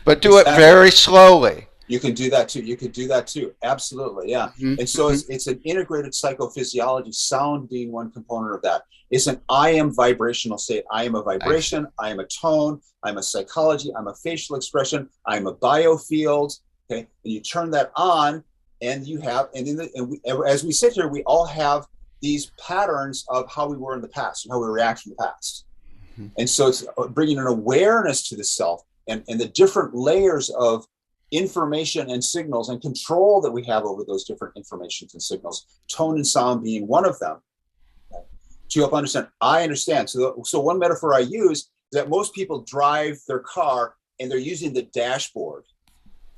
But do it very slowly. You can do that too. You could do that too. Absolutely. Yeah. Hmm. And so Hmm. it's an integrated psychophysiology, sound being one component of that. It's an I am vibrational state. I am a I see. vibration. I am a tone. I'm a psychology. I'm a facial expression. I'm a biofield. Okay. And you turn that on and you have, as we sit here, we all have these patterns of how we were in the past and how we react in the past. Mhm. And so it's bringing an awareness to the self and the different layers of information and signals and control that we have over those different informations and signals, tone and sound being one of them, to help understand. I understand. So one metaphor I use is that most people drive their car and they're using the dashboard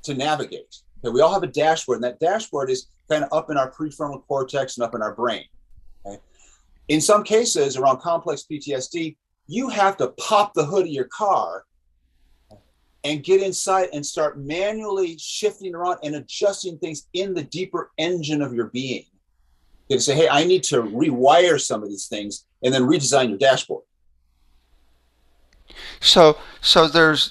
to navigate. Okay, we all have a dashboard, and that dashboard is kind of up in our prefrontal cortex and up in our brain. Okay? In some cases, around complex PTSD, you have to pop the hood of your car and get inside and start manually shifting around and adjusting things in the deeper engine of your being. You can say, hey, I need to rewire some of these things and then redesign your dashboard. So the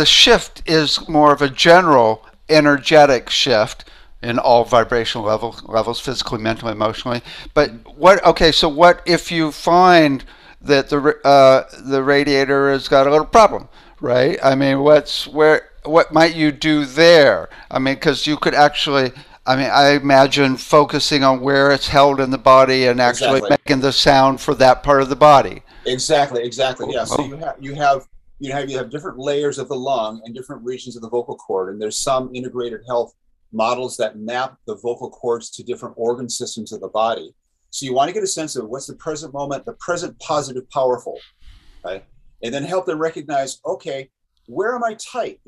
shift is more of a general energetic shift in all vibrational levels, physically, mentally, emotionally. But what? Okay, so what if you find that the radiator has got a little problem, right? I mean, what might you do there? I mean, because you could actually. I mean, I imagine focusing on where it's held in the body and actually Exactly. making the sound for that part of the body. Exactly. Oh, Yeah. So oh. you have different layers of the lung and different regions of the vocal cord, and there's some integrated health models that map the vocal cords to different organ systems of the body. So you want to get a sense of what's the present moment, the present positive, powerful, right? And then help them recognize, okay, where am I tight?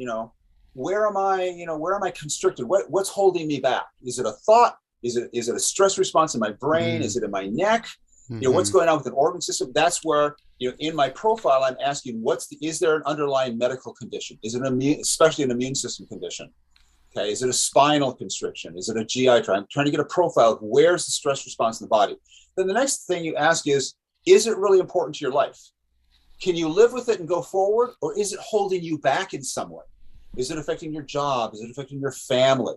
Where am I constricted? What's holding me back? Is it a thought? Is it a stress response in my brain? Is Mm, it in my neck? What's mm-hmm. going on with an organ system? That's where, in my profile, I'm asking, is there an underlying medical condition? Is it especially an immune system condition? Okay. Is it a spinal constriction? Is it a GI tract? I'm trying to get a profile of where's the stress response in the body. Then the next thing you ask is it really important to your life? Can you live with it and go forward? Or is it holding you back in some way? Is it affecting your job? Is it affecting your family?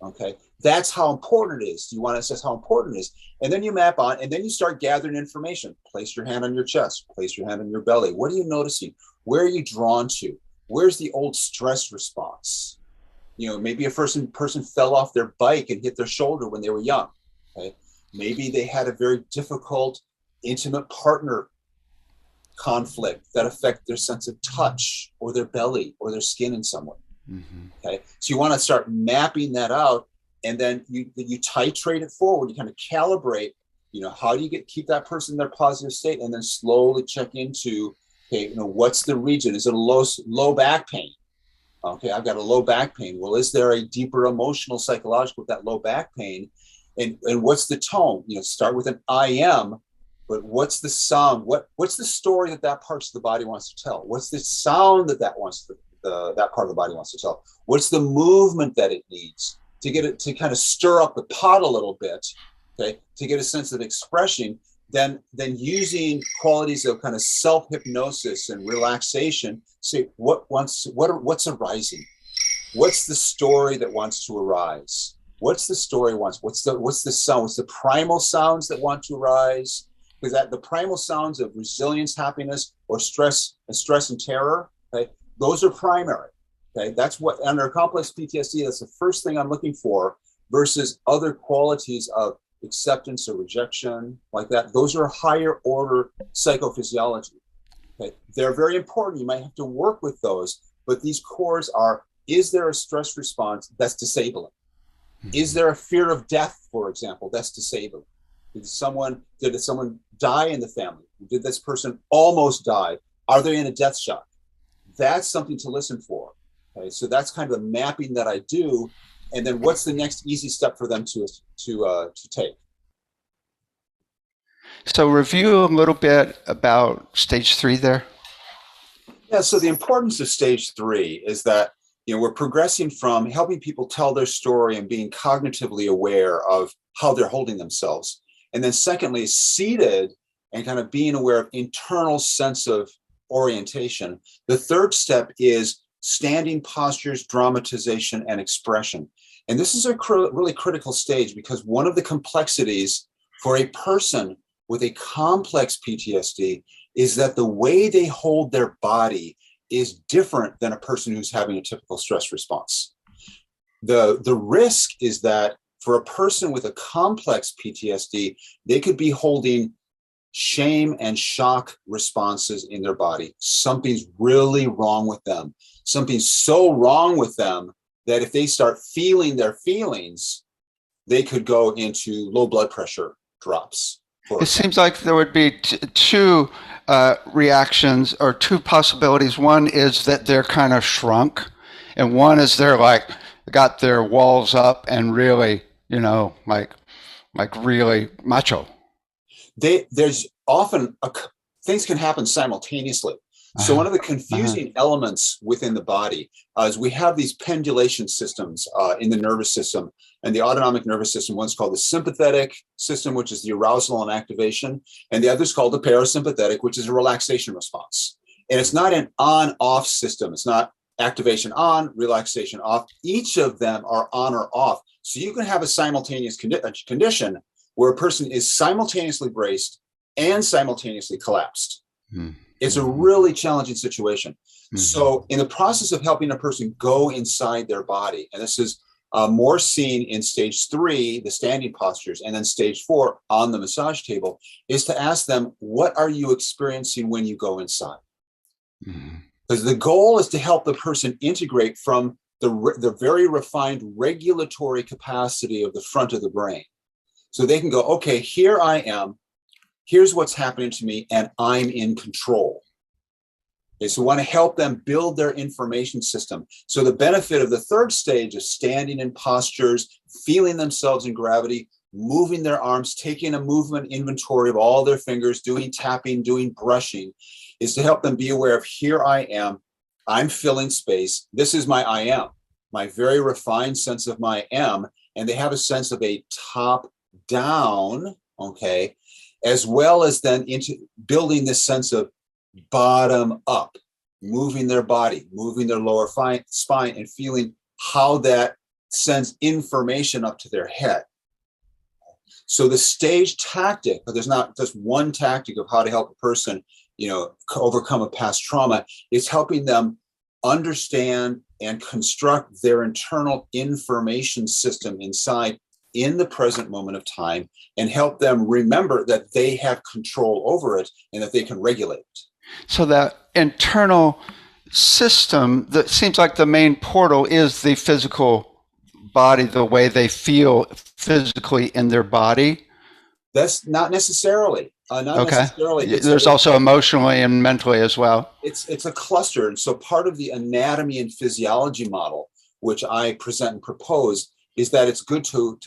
Okay. That's how important it is. You want to assess how important it is. And then you map on, and then you start gathering information. Place your hand on your chest, place your hand on your belly. What are you noticing? Where are you drawn to? Where's the old stress response? Maybe a person fell off their bike and hit their shoulder when they were young. Okay. Maybe they had a very difficult, intimate partner conflict that affect their sense of touch or their belly or their skin in some way. Mm-hmm. Okay. So you want to start mapping that out, and then you titrate it forward. You kind of calibrate, how do you keep that person in their positive state, and then slowly check into, okay, what's the region? Is it a low back pain? Okay, I've got a low back pain. Well, is there a deeper emotional, psychological with that low back pain? And what's the tone? Start with an I am, but what's the sound? What's the story that parts of the body wants to tell? What's the sound that part of the body wants to tell? What's the movement that it needs to get it to kind of stir up the pot a little bit, okay, to get a sense of expression? Then using qualities of kind of self-hypnosis and relaxation, say what's arising? What's the story that wants to arise? What's the story wants? What's the sound? What's the primal sounds that want to arise? Because that the primal sounds of resilience, happiness, or stress and terror, okay, those are primary. Okay, that's what under complex PTSD, that's the first thing I'm looking for, versus other qualities of acceptance or rejection, like that. Those are higher order psychophysiology. Okay, they're very important. You might have to work with those, but these cores are: is there a stress response that's disabling? Is Mm-hmm. there a fear of death, for example, that's disabling? Did someone die in the family? Did this person almost die? Are they in a death shock? That's something to listen for. Okay, so that's kind of the mapping that I do, and then what's the next easy step for them to take? So review a little bit about stage three there. Yeah, so the importance of stage three is that we're progressing from helping people tell their story and being cognitively aware of how they're holding themselves. And then secondly, seated and kind of being aware of internal sense of orientation. The third step is standing postures, dramatization, and expression. And this is a really critical stage, because one of the complexities for a person with a complex PTSD is that the way they hold their body is different than a person who's having a typical stress response. The risk is that for a person with a complex PTSD, they could be holding shame and shock responses in their body. Something's really wrong with them. Something's so wrong with them that if they start feeling their feelings, they could go into low blood pressure drops. It seems like there would be two reactions or two possibilities. One is that they're kind of shrunk, and one is they're like got their walls up and really, like really macho. There's often things can happen simultaneously. So one of the confusing elements within the body is we have these pendulation systems in the nervous system and the autonomic nervous system. One's called the sympathetic system, which is the arousal and activation, and the other is called the parasympathetic, which is a relaxation response. And it's not an on-off system. It's not activation on, relaxation off. Each of them are on or off. So you can have a simultaneous condition where a person is simultaneously braced and simultaneously collapsed. It's a really challenging situation. So in the process of helping a person go inside their body, and this is more seen in stage 3, the standing postures, and then stage 4 on the massage table, is to ask them, what are you experiencing when you go inside? Because the goal is to help the person integrate from the very refined regulatory capacity of the front of the brain. So they can go, okay, here I am. Here's what's happening to me, and I'm in control. Okay, so we want to help them build their information system. So the benefit of the third stage of standing in postures, feeling themselves in gravity, moving their arms, taking a movement inventory of all their fingers, doing tapping, doing brushing, is to help them be aware of, here I am, I'm filling space. This is my I am, my very refined sense of my am. And they have a sense of a top down, okay, as well as then into building this sense of bottom up, moving their body, moving their lower spine, and feeling how that sends information up to their head. So the stage tactic, but there's not just one tactic of how to help a person, overcome a past trauma. It's helping them understand and construct their internal information system inside in the present moment of time, and help them remember that they have control over it and that they can regulate it. So that internal system, that seems like the main portal is the physical body, the way they feel physically in their body. That's not necessarily. Necessarily. There's also emotionally and mentally as well. It's a cluster. And so part of the anatomy and physiology model, which I present and propose, is that it's good to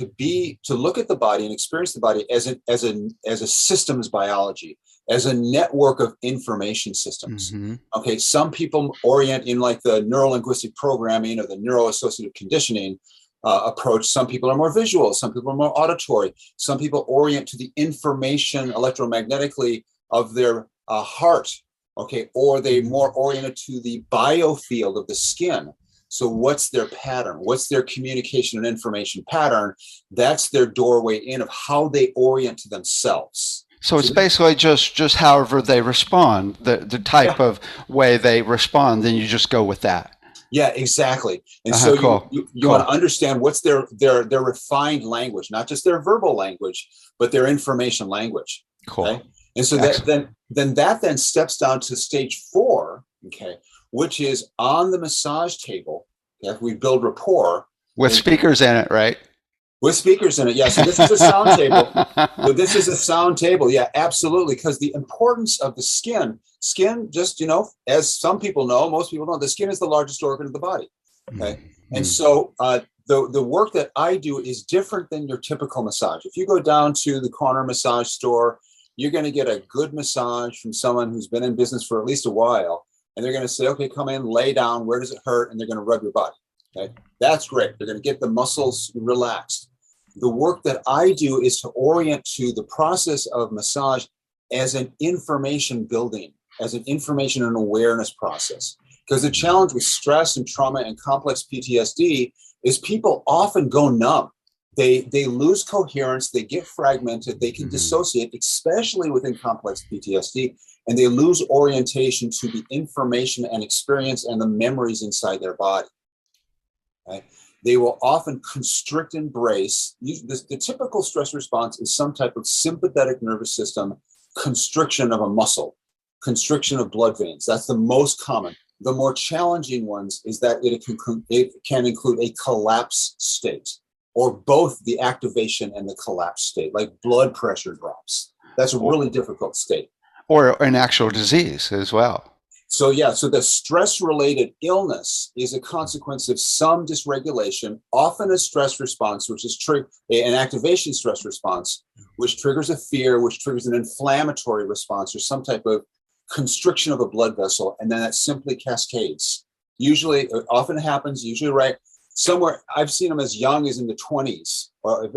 look at the body and experience the body as a systems biology, as a network of information systems. Okay, some people orient in like the neuro-linguistic programming or the neuro-associative conditioning approach. Some people are more visual, some people are more auditory, some people orient to the information electromagnetically of their heart, okay, or they more oriented to the biofield of the skin. So what's their pattern? What's their communication and information pattern? That's their doorway in of how they orient to themselves. So it's basically just however they respond, the type of way they respond, then you just go with that. Yeah, exactly. And so you want to understand what's their refined language, not just their verbal language, but their information language. Cool. Okay? And so that steps down to stage 4, okay, which is on the massage table. Okay, we build rapport. With speakers in it, right? With speakers in it, yeah. So this is a sound table. So this is a sound table, yeah, absolutely. Because the importance of the skin, just, as some people know, most people know, the skin is the largest organ of the body. Okay. And so the work that I do is different than your typical massage. If you go down to the corner massage store, you're going to get a good massage from someone who's been in business for at least a while. And they're going to say, okay, come in, lay down. Where does it hurt? And they're going to rub your body. Okay. That's great. They're going to get the muscles relaxed. The work that I do is to orient to the process of massage as an information building, as an information and awareness process. Because the challenge with stress and trauma and complex PTSD is people often go numb. They lose coherence, they get fragmented, they can dissociate, especially within complex PTSD, and they lose orientation to the information and experience and the memories inside their body. Okay? They will often constrict and brace. The typical stress response is some type of sympathetic nervous system constriction of a muscle, constriction of blood veins. That's the most common. The more challenging ones is that it can include a collapse state, or both the activation and the collapse state, like blood pressure drops. That's a really difficult state. Or an actual disease as well. So the stress-related illness is a consequence of some dysregulation, often a stress response, which is an activation stress response, which triggers a fear, which triggers an inflammatory response or some type of constriction of a blood vessel, and then that simply cascades. Usually, it often happens, right somewhere. I've seen them as young as in the 20s, or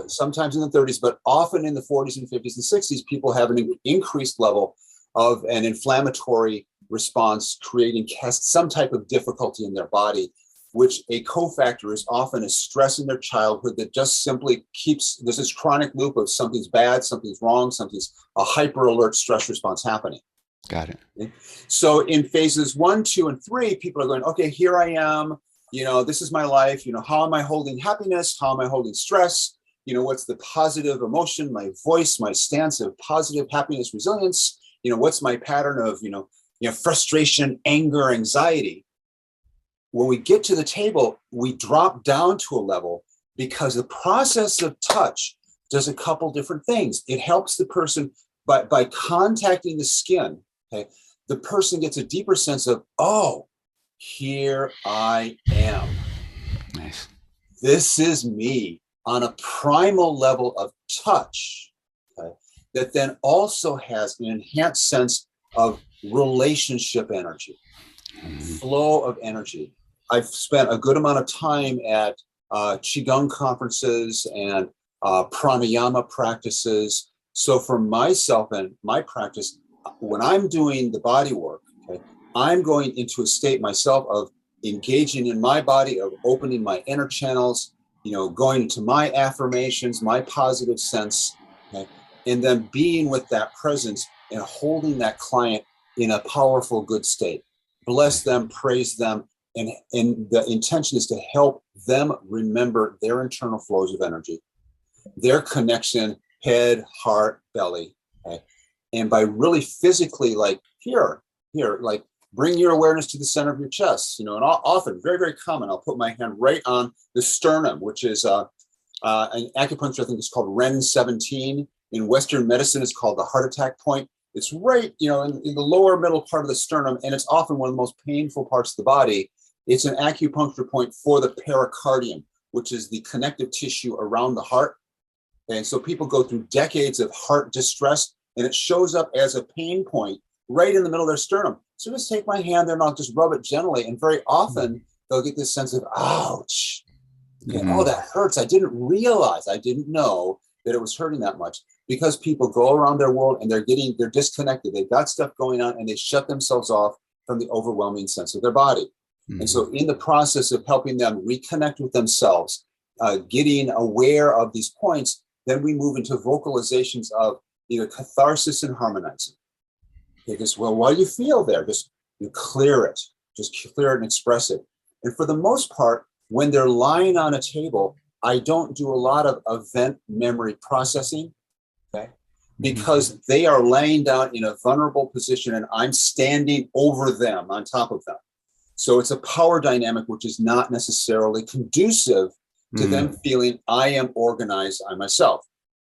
sometimes in the 30s, but often in the 40s and 50s and 60s, people have an increased level of an inflammatory response, creating some type of difficulty in their body, which a cofactor is often a stress in their childhood that just simply keeps, there's this chronic loop of something's bad, something's wrong, something's a hyper alert stress response happening. Got it. Okay? So in phases 1, 2, and 3, people are going, okay, here I am, this is my life, how am I holding happiness? How am I holding stress? What's the positive emotion, my voice, my stance of positive happiness, resilience? What's my pattern of, frustration, anger, anxiety? When we get to the table, we drop down to a level because the process of touch does a couple different things. It helps the person by contacting the skin. Okay, the person gets a deeper sense of, oh, here I am. Nice. This is me on a primal level of touch, okay, that then also has an enhanced sense of relationship energy, flow of energy. I've spent a good amount of time at Qigong conferences and pranayama practices. So for myself and my practice, when I'm doing the body work, okay, I'm going into a state myself of engaging in my body, of opening my inner channels, going into my affirmations, my positive sense, okay, and then being with that presence and holding that client in a powerful, good state. Bless them, praise them, and the intention is to help them remember their internal flows of energy, their connection, head, heart, belly, okay? And by really physically, like here, like bring your awareness to the center of your chest, and often, very, very common, I'll put my hand right on the sternum, which is an acupuncture, I think it's called Ren 17. In Western medicine, it's called the heart attack point. It's right, in the lower middle part of the sternum, and it's often one of the most painful parts of the body. It's an acupuncture point for the pericardium, which is the connective tissue around the heart. And so people go through decades of heart distress, and it shows up as a pain point right in the middle of their sternum. So just take my hand there and I'll just rub it gently. And very often they'll get this sense of, ouch, oh, that hurts. I didn't know that it was hurting that much, because people go around their world and they're disconnected. They've got stuff going on and they shut themselves off from the overwhelming sense of their body. And so in the process of helping them reconnect with themselves, getting aware of these points, then we move into vocalizations of either catharsis and harmonizing. Because, well, what do you feel there? Just clear it and express it. And for the most part, when they're lying on a table, I don't do a lot of event memory processing, okay? Because they are laying down in a vulnerable position and I'm standing over them, on top of them. So it's a power dynamic which is not necessarily conducive to them feeling I am organized, I myself,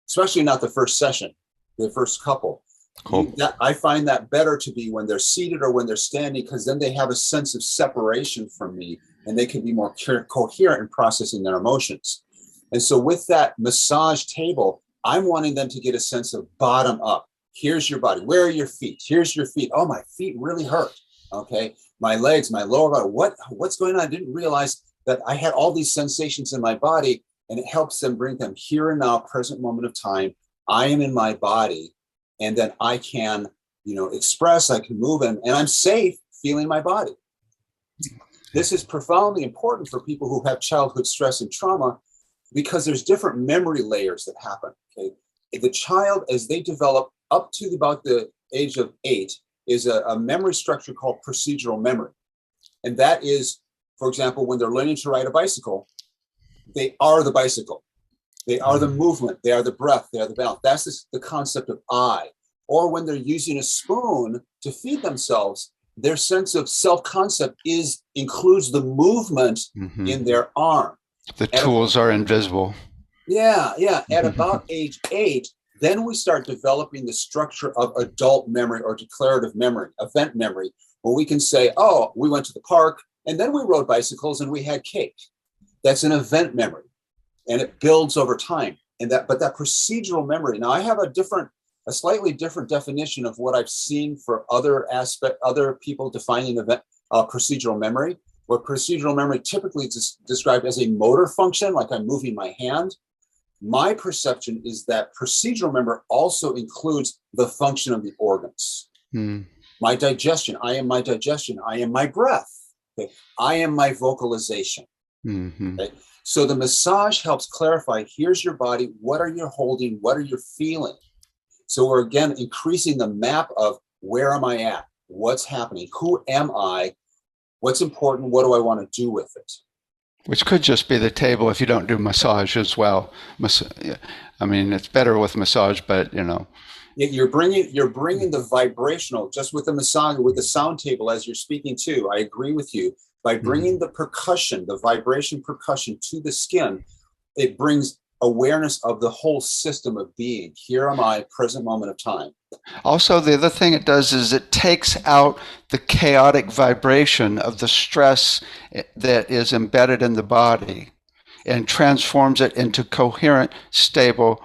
especially not the first session, the first couple. Cool. I find that better to be when they're seated or when they're standing, because then they have a sense of separation from me and they can be more coherent in processing their emotions. And so with that massage table, I'm wanting them to get a sense of bottom up. Here's your body. Where are your feet? Here's your feet. Oh, my feet really hurt. Okay. My legs, my lower body. What's going on? I didn't realize that I had all these sensations in my body, and it helps them bring them here and now, present moment of time. I am in my body, and then I can, express, I can move, and I'm safe feeling my body. This is profoundly important for people who have childhood stress and trauma because there's different memory layers that happen. Okay? The child, as they develop up to about the age of 8, is a memory structure called procedural memory. And that is, for example, when they're learning to ride a bicycle, they are the bicycle. They are the movement. They are the breath. They are the balance. That's the concept of I. Or when they're using a spoon to feed themselves, their sense of self-concept includes the movement in their arm. The tools are invisible. Yeah. At about age 8, then we start developing the structure of adult memory or declarative memory, event memory, where we can say, oh, we went to the park and then we rode bicycles and we had cake. That's an event memory, and it builds over time. But that procedural memory. Now, I have a slightly different definition of what I've seen for other people defining event procedural memory. Where procedural memory typically is described as a motor function, like I'm moving my hand. My perception is that procedural memory also includes the function of the organs. My digestion. I am my digestion. I am my breath. Okay? I am my vocalization. Okay? So the massage helps clarify, here's your body, what are you holding, what are you feeling? So we're again increasing the map of where am I at, what's happening, who am I, what's important, what do I want to do with it? Which could just be the table if you don't do massage as well. I mean, it's better with massage, but You're bringing the vibrational, just with the massage, with the sound table as you're speaking too. I agree with you. By bringing the percussion, the vibration percussion to the skin, it brings awareness of the whole system of being. Here am I, present moment of time. Also, the other thing it does is it takes out the chaotic vibration of the stress that is embedded in the body and transforms it into coherent, stable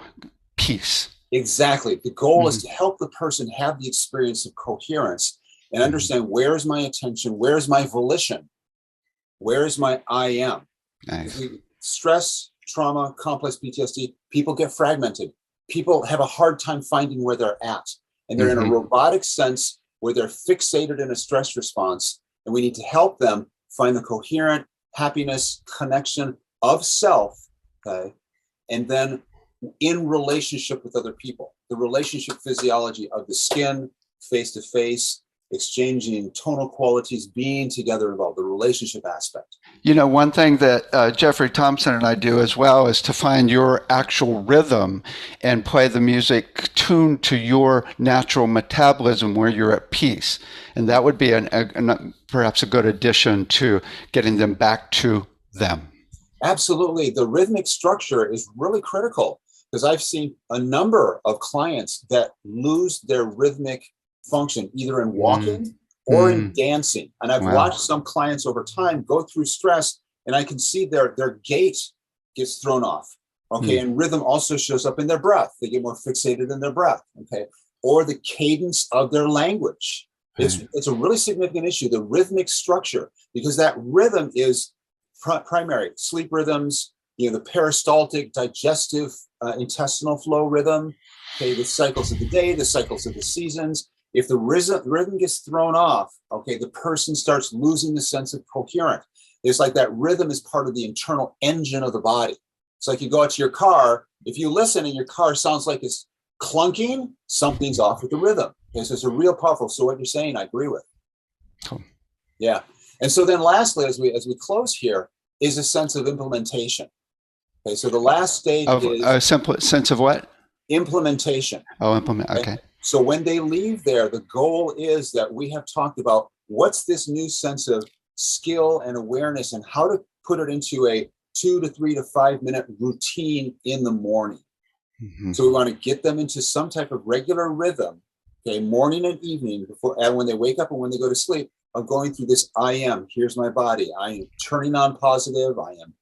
peace. Exactly. The goal is to help the person have the experience of coherence and understand where's my attention, where's my volition, where's my I am. Nice. Stress, trauma, complex PTSD, people get fragmented. People have a hard time finding where they're at. And they're in a robotic sense where they're fixated in a stress response. And we need to help them find the coherent happiness, connection of self, okay? And then in relationship with other people, the relationship physiology of the skin, face to face, exchanging tonal qualities, being together involved, the relationship aspect. One thing that Jeffrey Thompson and I do as well is to find your actual rhythm and play the music tuned to your natural metabolism where you're at peace. And that would be perhaps a good addition to getting them back to them. Absolutely. The rhythmic structure is really critical because I've seen a number of clients that lose their rhythmic function either in walking or in dancing. And I've watched some clients over time go through stress, and I can see their gait gets thrown off. Okay. And rhythm also shows up in their breath. They get more fixated in their breath. Okay. Or the cadence of their language. It's a really significant issue, the rhythmic structure, because that rhythm is primary sleep rhythms, the peristaltic, digestive, intestinal flow rhythm, okay, the cycles of the day, the cycles of the seasons. If the rhythm gets thrown off, okay, the person starts losing the sense of coherence. It's like that rhythm is part of the internal engine of the body. It's like you go out to your car, if you listen and your car sounds like it's clunking, something's off with the rhythm. Okay, so it's a real powerful. So what you're saying, I agree with. Cool. Yeah. And so then lastly, as we close here, is a sense of implementation. Okay, so the last stage is a simple sense of what? Implementation. Oh, implement. Okay. So when they leave there, the goal is that we have talked about what's this new sense of skill and awareness and how to put it into a 2 to 3 to 5 minute routine in the morning. So we want to get them into some type of regular rhythm, okay, morning and evening, before and when they wake up and when they go to sleep, of going through this I am, here's my body, I am turning on positive, I am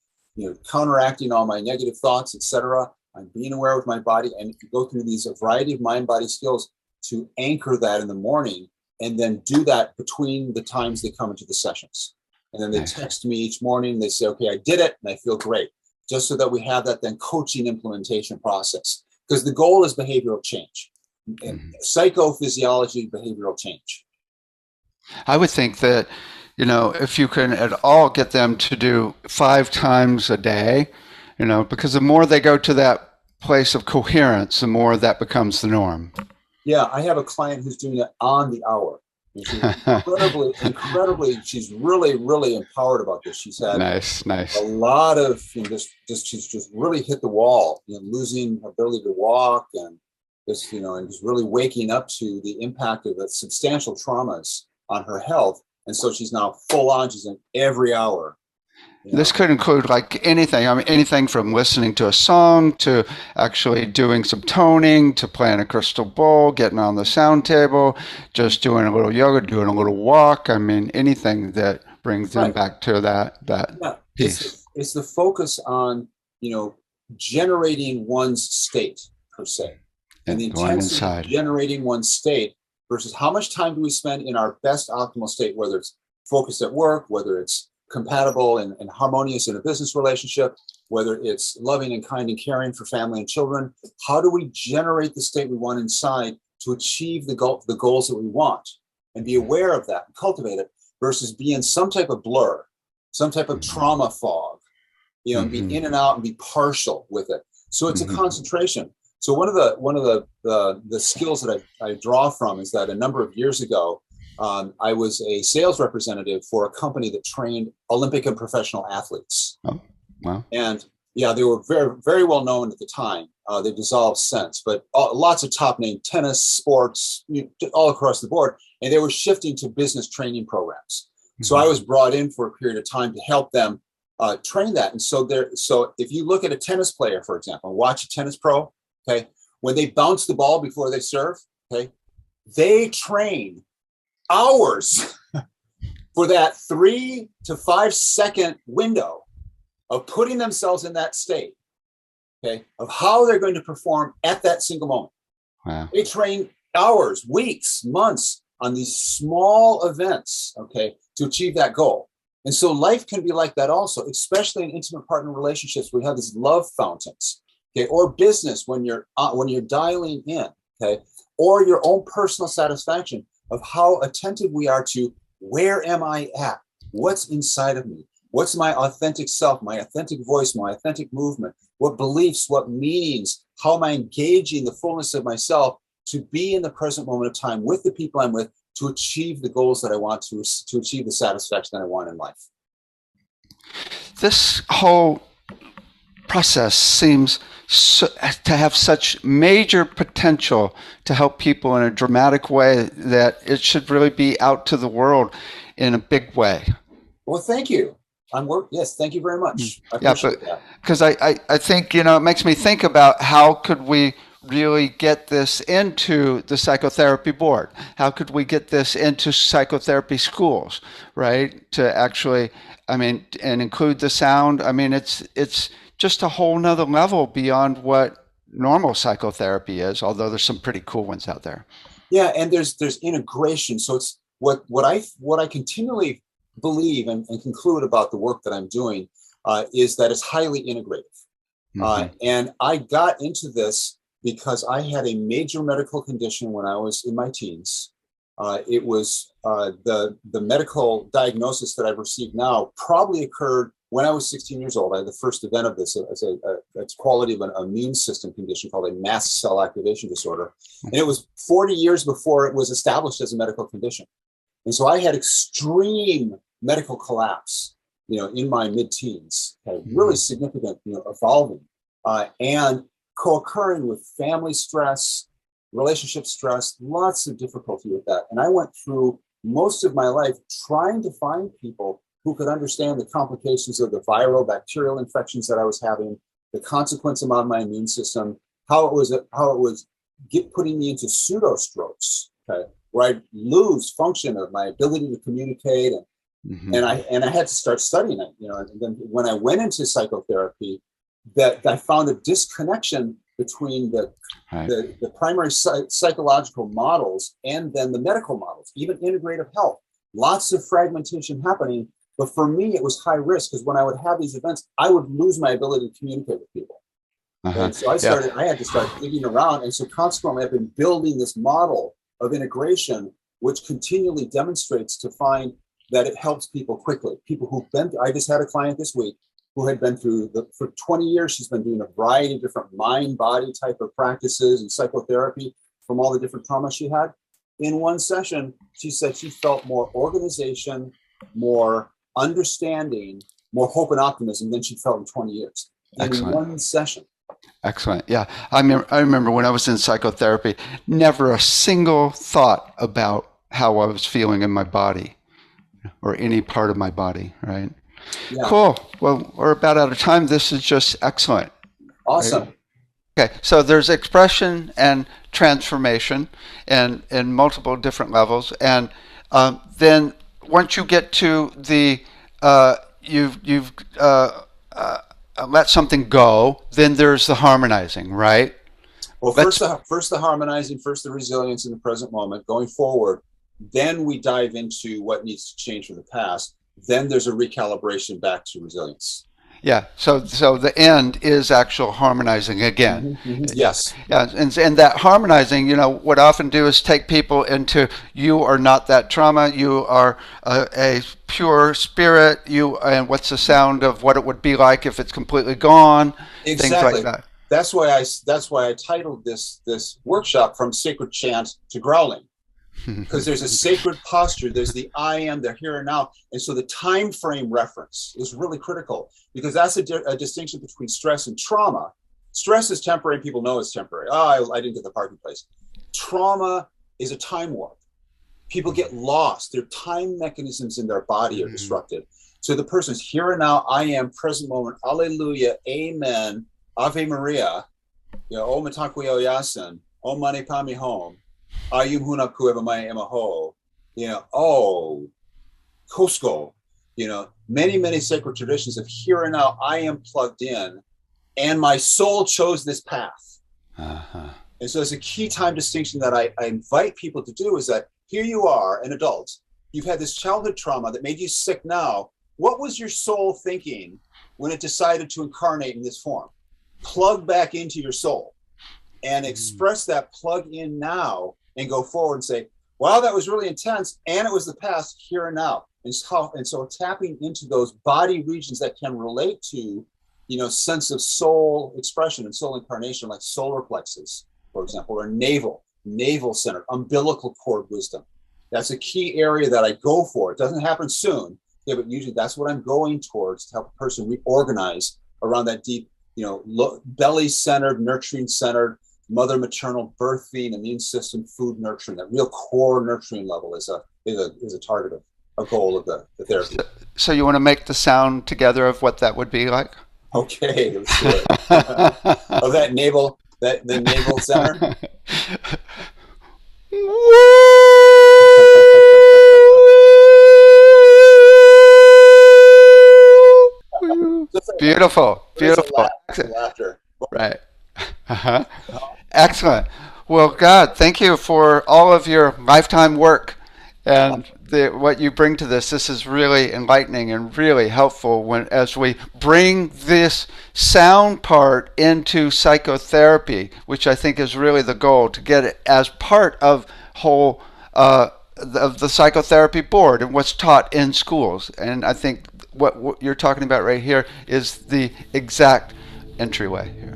counteracting all my negative thoughts, etc. I'm being aware with my body, and go through these variety of mind-body skills to anchor that in the morning, and then do that between the times they come into the sessions. And then they text me each morning, they say, okay, I did it, and I feel great. Just so that we have that then coaching implementation process. Because the goal is behavioral change, psychophysiology, behavioral change. I would think that if you can at all get them to do 5 times a day, because the more they go to that place of coherence, the more that becomes the norm. Yeah, I have a client who's doing it on the hour. And she's incredibly, she's really, really empowered about this. She's had Nice, a nice. lot of, she's just really hit the wall, losing her ability to walk and and just really waking up to the impact of the substantial traumas on her health. And so she's now full on, she's in every hour, you This know. could include like anything. I mean, anything from listening to a song to actually doing some toning to playing a crystal bowl, getting on the sound table, just doing a little yoga, doing a little walk. I mean, anything that brings them Right. back to that Yeah. peace It's the focus on, you know, generating one's state per se, and the and going intensity of inside. generating one's state versus how much time do we spend in our best optimal state, whether it's focused at work, whether it's compatible and harmonious in a business relationship, whether it's loving and kind and caring for family and children. How do we generate the state we want inside to achieve the goals that we want, and be aware of that and cultivate it versus be in some type of blur, some type of Mm-hmm. trauma fog, and be Mm-hmm. in and out and be partial with it. So it's a Mm-hmm. concentration. So one of the skills that I draw from is that a number of years ago, I was a sales representative for a company that trained Olympic and professional athletes, Oh, well. and yeah, they were very very well known at the time. They've dissolved since, but lots of top name tennis sports all across the board, and they were shifting to business training programs. So I Mm-hmm. was brought in for a period of time to help them train that. And so if you look at a tennis player, for example, watch a tennis pro, okay, when they bounce the ball before they serve, okay, they train hours for that 3 to 5 second window of putting themselves in that state, okay, of how they're going to perform at that single moment. Wow. They train hours, weeks, months on these small events, okay, to achieve that goal. And so life can be like that also, especially in intimate partner relationships. We have these love fountains, okay, or business when you're dialing in, okay, or your own personal satisfaction of how attentive we are to where am I at, what's inside of me, what's my authentic self, my authentic voice, my authentic movement, what beliefs, what meanings, how am I engaging the fullness of myself to be in the present moment of time with the people I'm with to achieve the goals that I want to achieve the satisfaction that I want in life. This whole process seems to have such major potential to help people in a dramatic way that it should really be out to the world in a big way. Well, thank you. Yes, thank you very much. I Yeah, appreciate but that. because I think, it makes me think about how could we really get this into the psychotherapy board? How could we get this into psychotherapy schools, right? To actually, I mean, and include the sound. I mean, it's just a whole nother level beyond what normal psychotherapy is, although there's some pretty cool ones out there. Yeah, and there's integration. So it's what I continually believe and conclude about the work that I'm doing is that it's highly integrative. Mm-hmm. And I got into this because I had a major medical condition when I was in my teens. It was the medical diagnosis that I've received now probably occurred when I was 16 years old. I had the first event of this as a quality of an immune system condition called a mast cell activation disorder. And it was 40 years before it was established as a medical condition. And so I had extreme medical collapse, in my mid-teens, had really significant, evolving, and co-occurring with family stress, relationship stress, lots of difficulty with that. And I went through most of my life trying to find people who could understand the complications of the viral bacterial infections that I was having, the consequence on my immune system, how it was putting me into pseudo strokes, okay, where I lose function of my ability to communicate, Mm-hmm. and I had to start studying it, and then when I went into psychotherapy, that I found a disconnection between Right. the primary psychological models and then the medical models, even integrative health. Lots of fragmentation happening, but for me, it was high risk because when I would have these events, I would lose my ability to communicate with people. Uh-huh. And so Yeah. I had to start digging around. And so consequently, I've been building this model of integration, which continually demonstrates to find that it helps people quickly. People who've been, I just had a client this week who had been through for 20 years, she's been doing a variety of different mind body type of practices and psychotherapy from all the different traumas she had. In one session, she said she felt more organization, more understanding, more hope and optimism than she felt in 20 years in Excellent. one session. Excellent. Yeah. I remember when I was in psychotherapy, never a single thought about how I was feeling in my body or any part of my body, right? Yeah. Cool. Well, we're about out of time. This is just excellent. Awesome. Right? Okay. So there's expression and transformation and in multiple different levels. And then once you get to the, you've let something go, then there's the harmonizing, right? Well, first the harmonizing, first the resilience in the present moment, going forward. Then we dive into what needs to change from the past. Then there's a recalibration back to resilience. Yeah. So the end is actual harmonizing again. Mm-hmm, mm-hmm. Yes. Yeah. And that harmonizing, what I often do is take people into, you are not that trauma. You are a pure spirit. And what's the sound of what it would be like if it's completely gone? Exactly. Things like that. That's why I titled this workshop From Sacred Chant to Growling. Because there's a sacred posture, there's the I am, the here and now, and so the time frame reference is really critical, because that's a distinction between stress and trauma. Stress is temporary, and people know it's temporary. I didn't get the parking place. Trauma is a time warp. People get lost. Their time mechanisms in their body are disrupted. So the person's here and now, I am, present moment, alleluia, amen, Ave Maria, O Matakuyo Yasin, O Mani Pami Home. Ayum Hunaku Evamai Emaho, Cusco, many sacred traditions of here and now, I am plugged in, and my soul chose this path. Uh-huh. And so it's a key time distinction that I invite people to do, is that here you are, an adult, you've had this childhood trauma that made you sick now. What was your soul thinking when it decided to incarnate in this form? Plug back into your soul and express that plug in now, and go forward and say, wow, that was really intense, and it was the past, here and now. And so tapping into those body regions that can relate to, sense of soul expression and soul incarnation, like solar plexus, for example, or navel center, umbilical cord wisdom. That's a key area that I go for. It doesn't happen soon, but usually that's what I'm going towards, to help a person reorganize around that deep, belly-centered, nurturing-centered, mother maternal birthing, immune system, food nurturing, that real core nurturing level is a target of a goal of the therapy. So you want to make the sound together of what that would be like? Okay, let's do it. Of that navel, the navel center. Beautiful. Laughter. Right. Uh-huh. Excellent. Well, God, thank you for all of your lifetime work and what you bring to this. This is really enlightening and really helpful as we bring this sound part into psychotherapy, which I think is really the goal, to get it as part of whole of the psychotherapy board and what's taught in schools. And I think what you're talking about right here is the exact entryway here.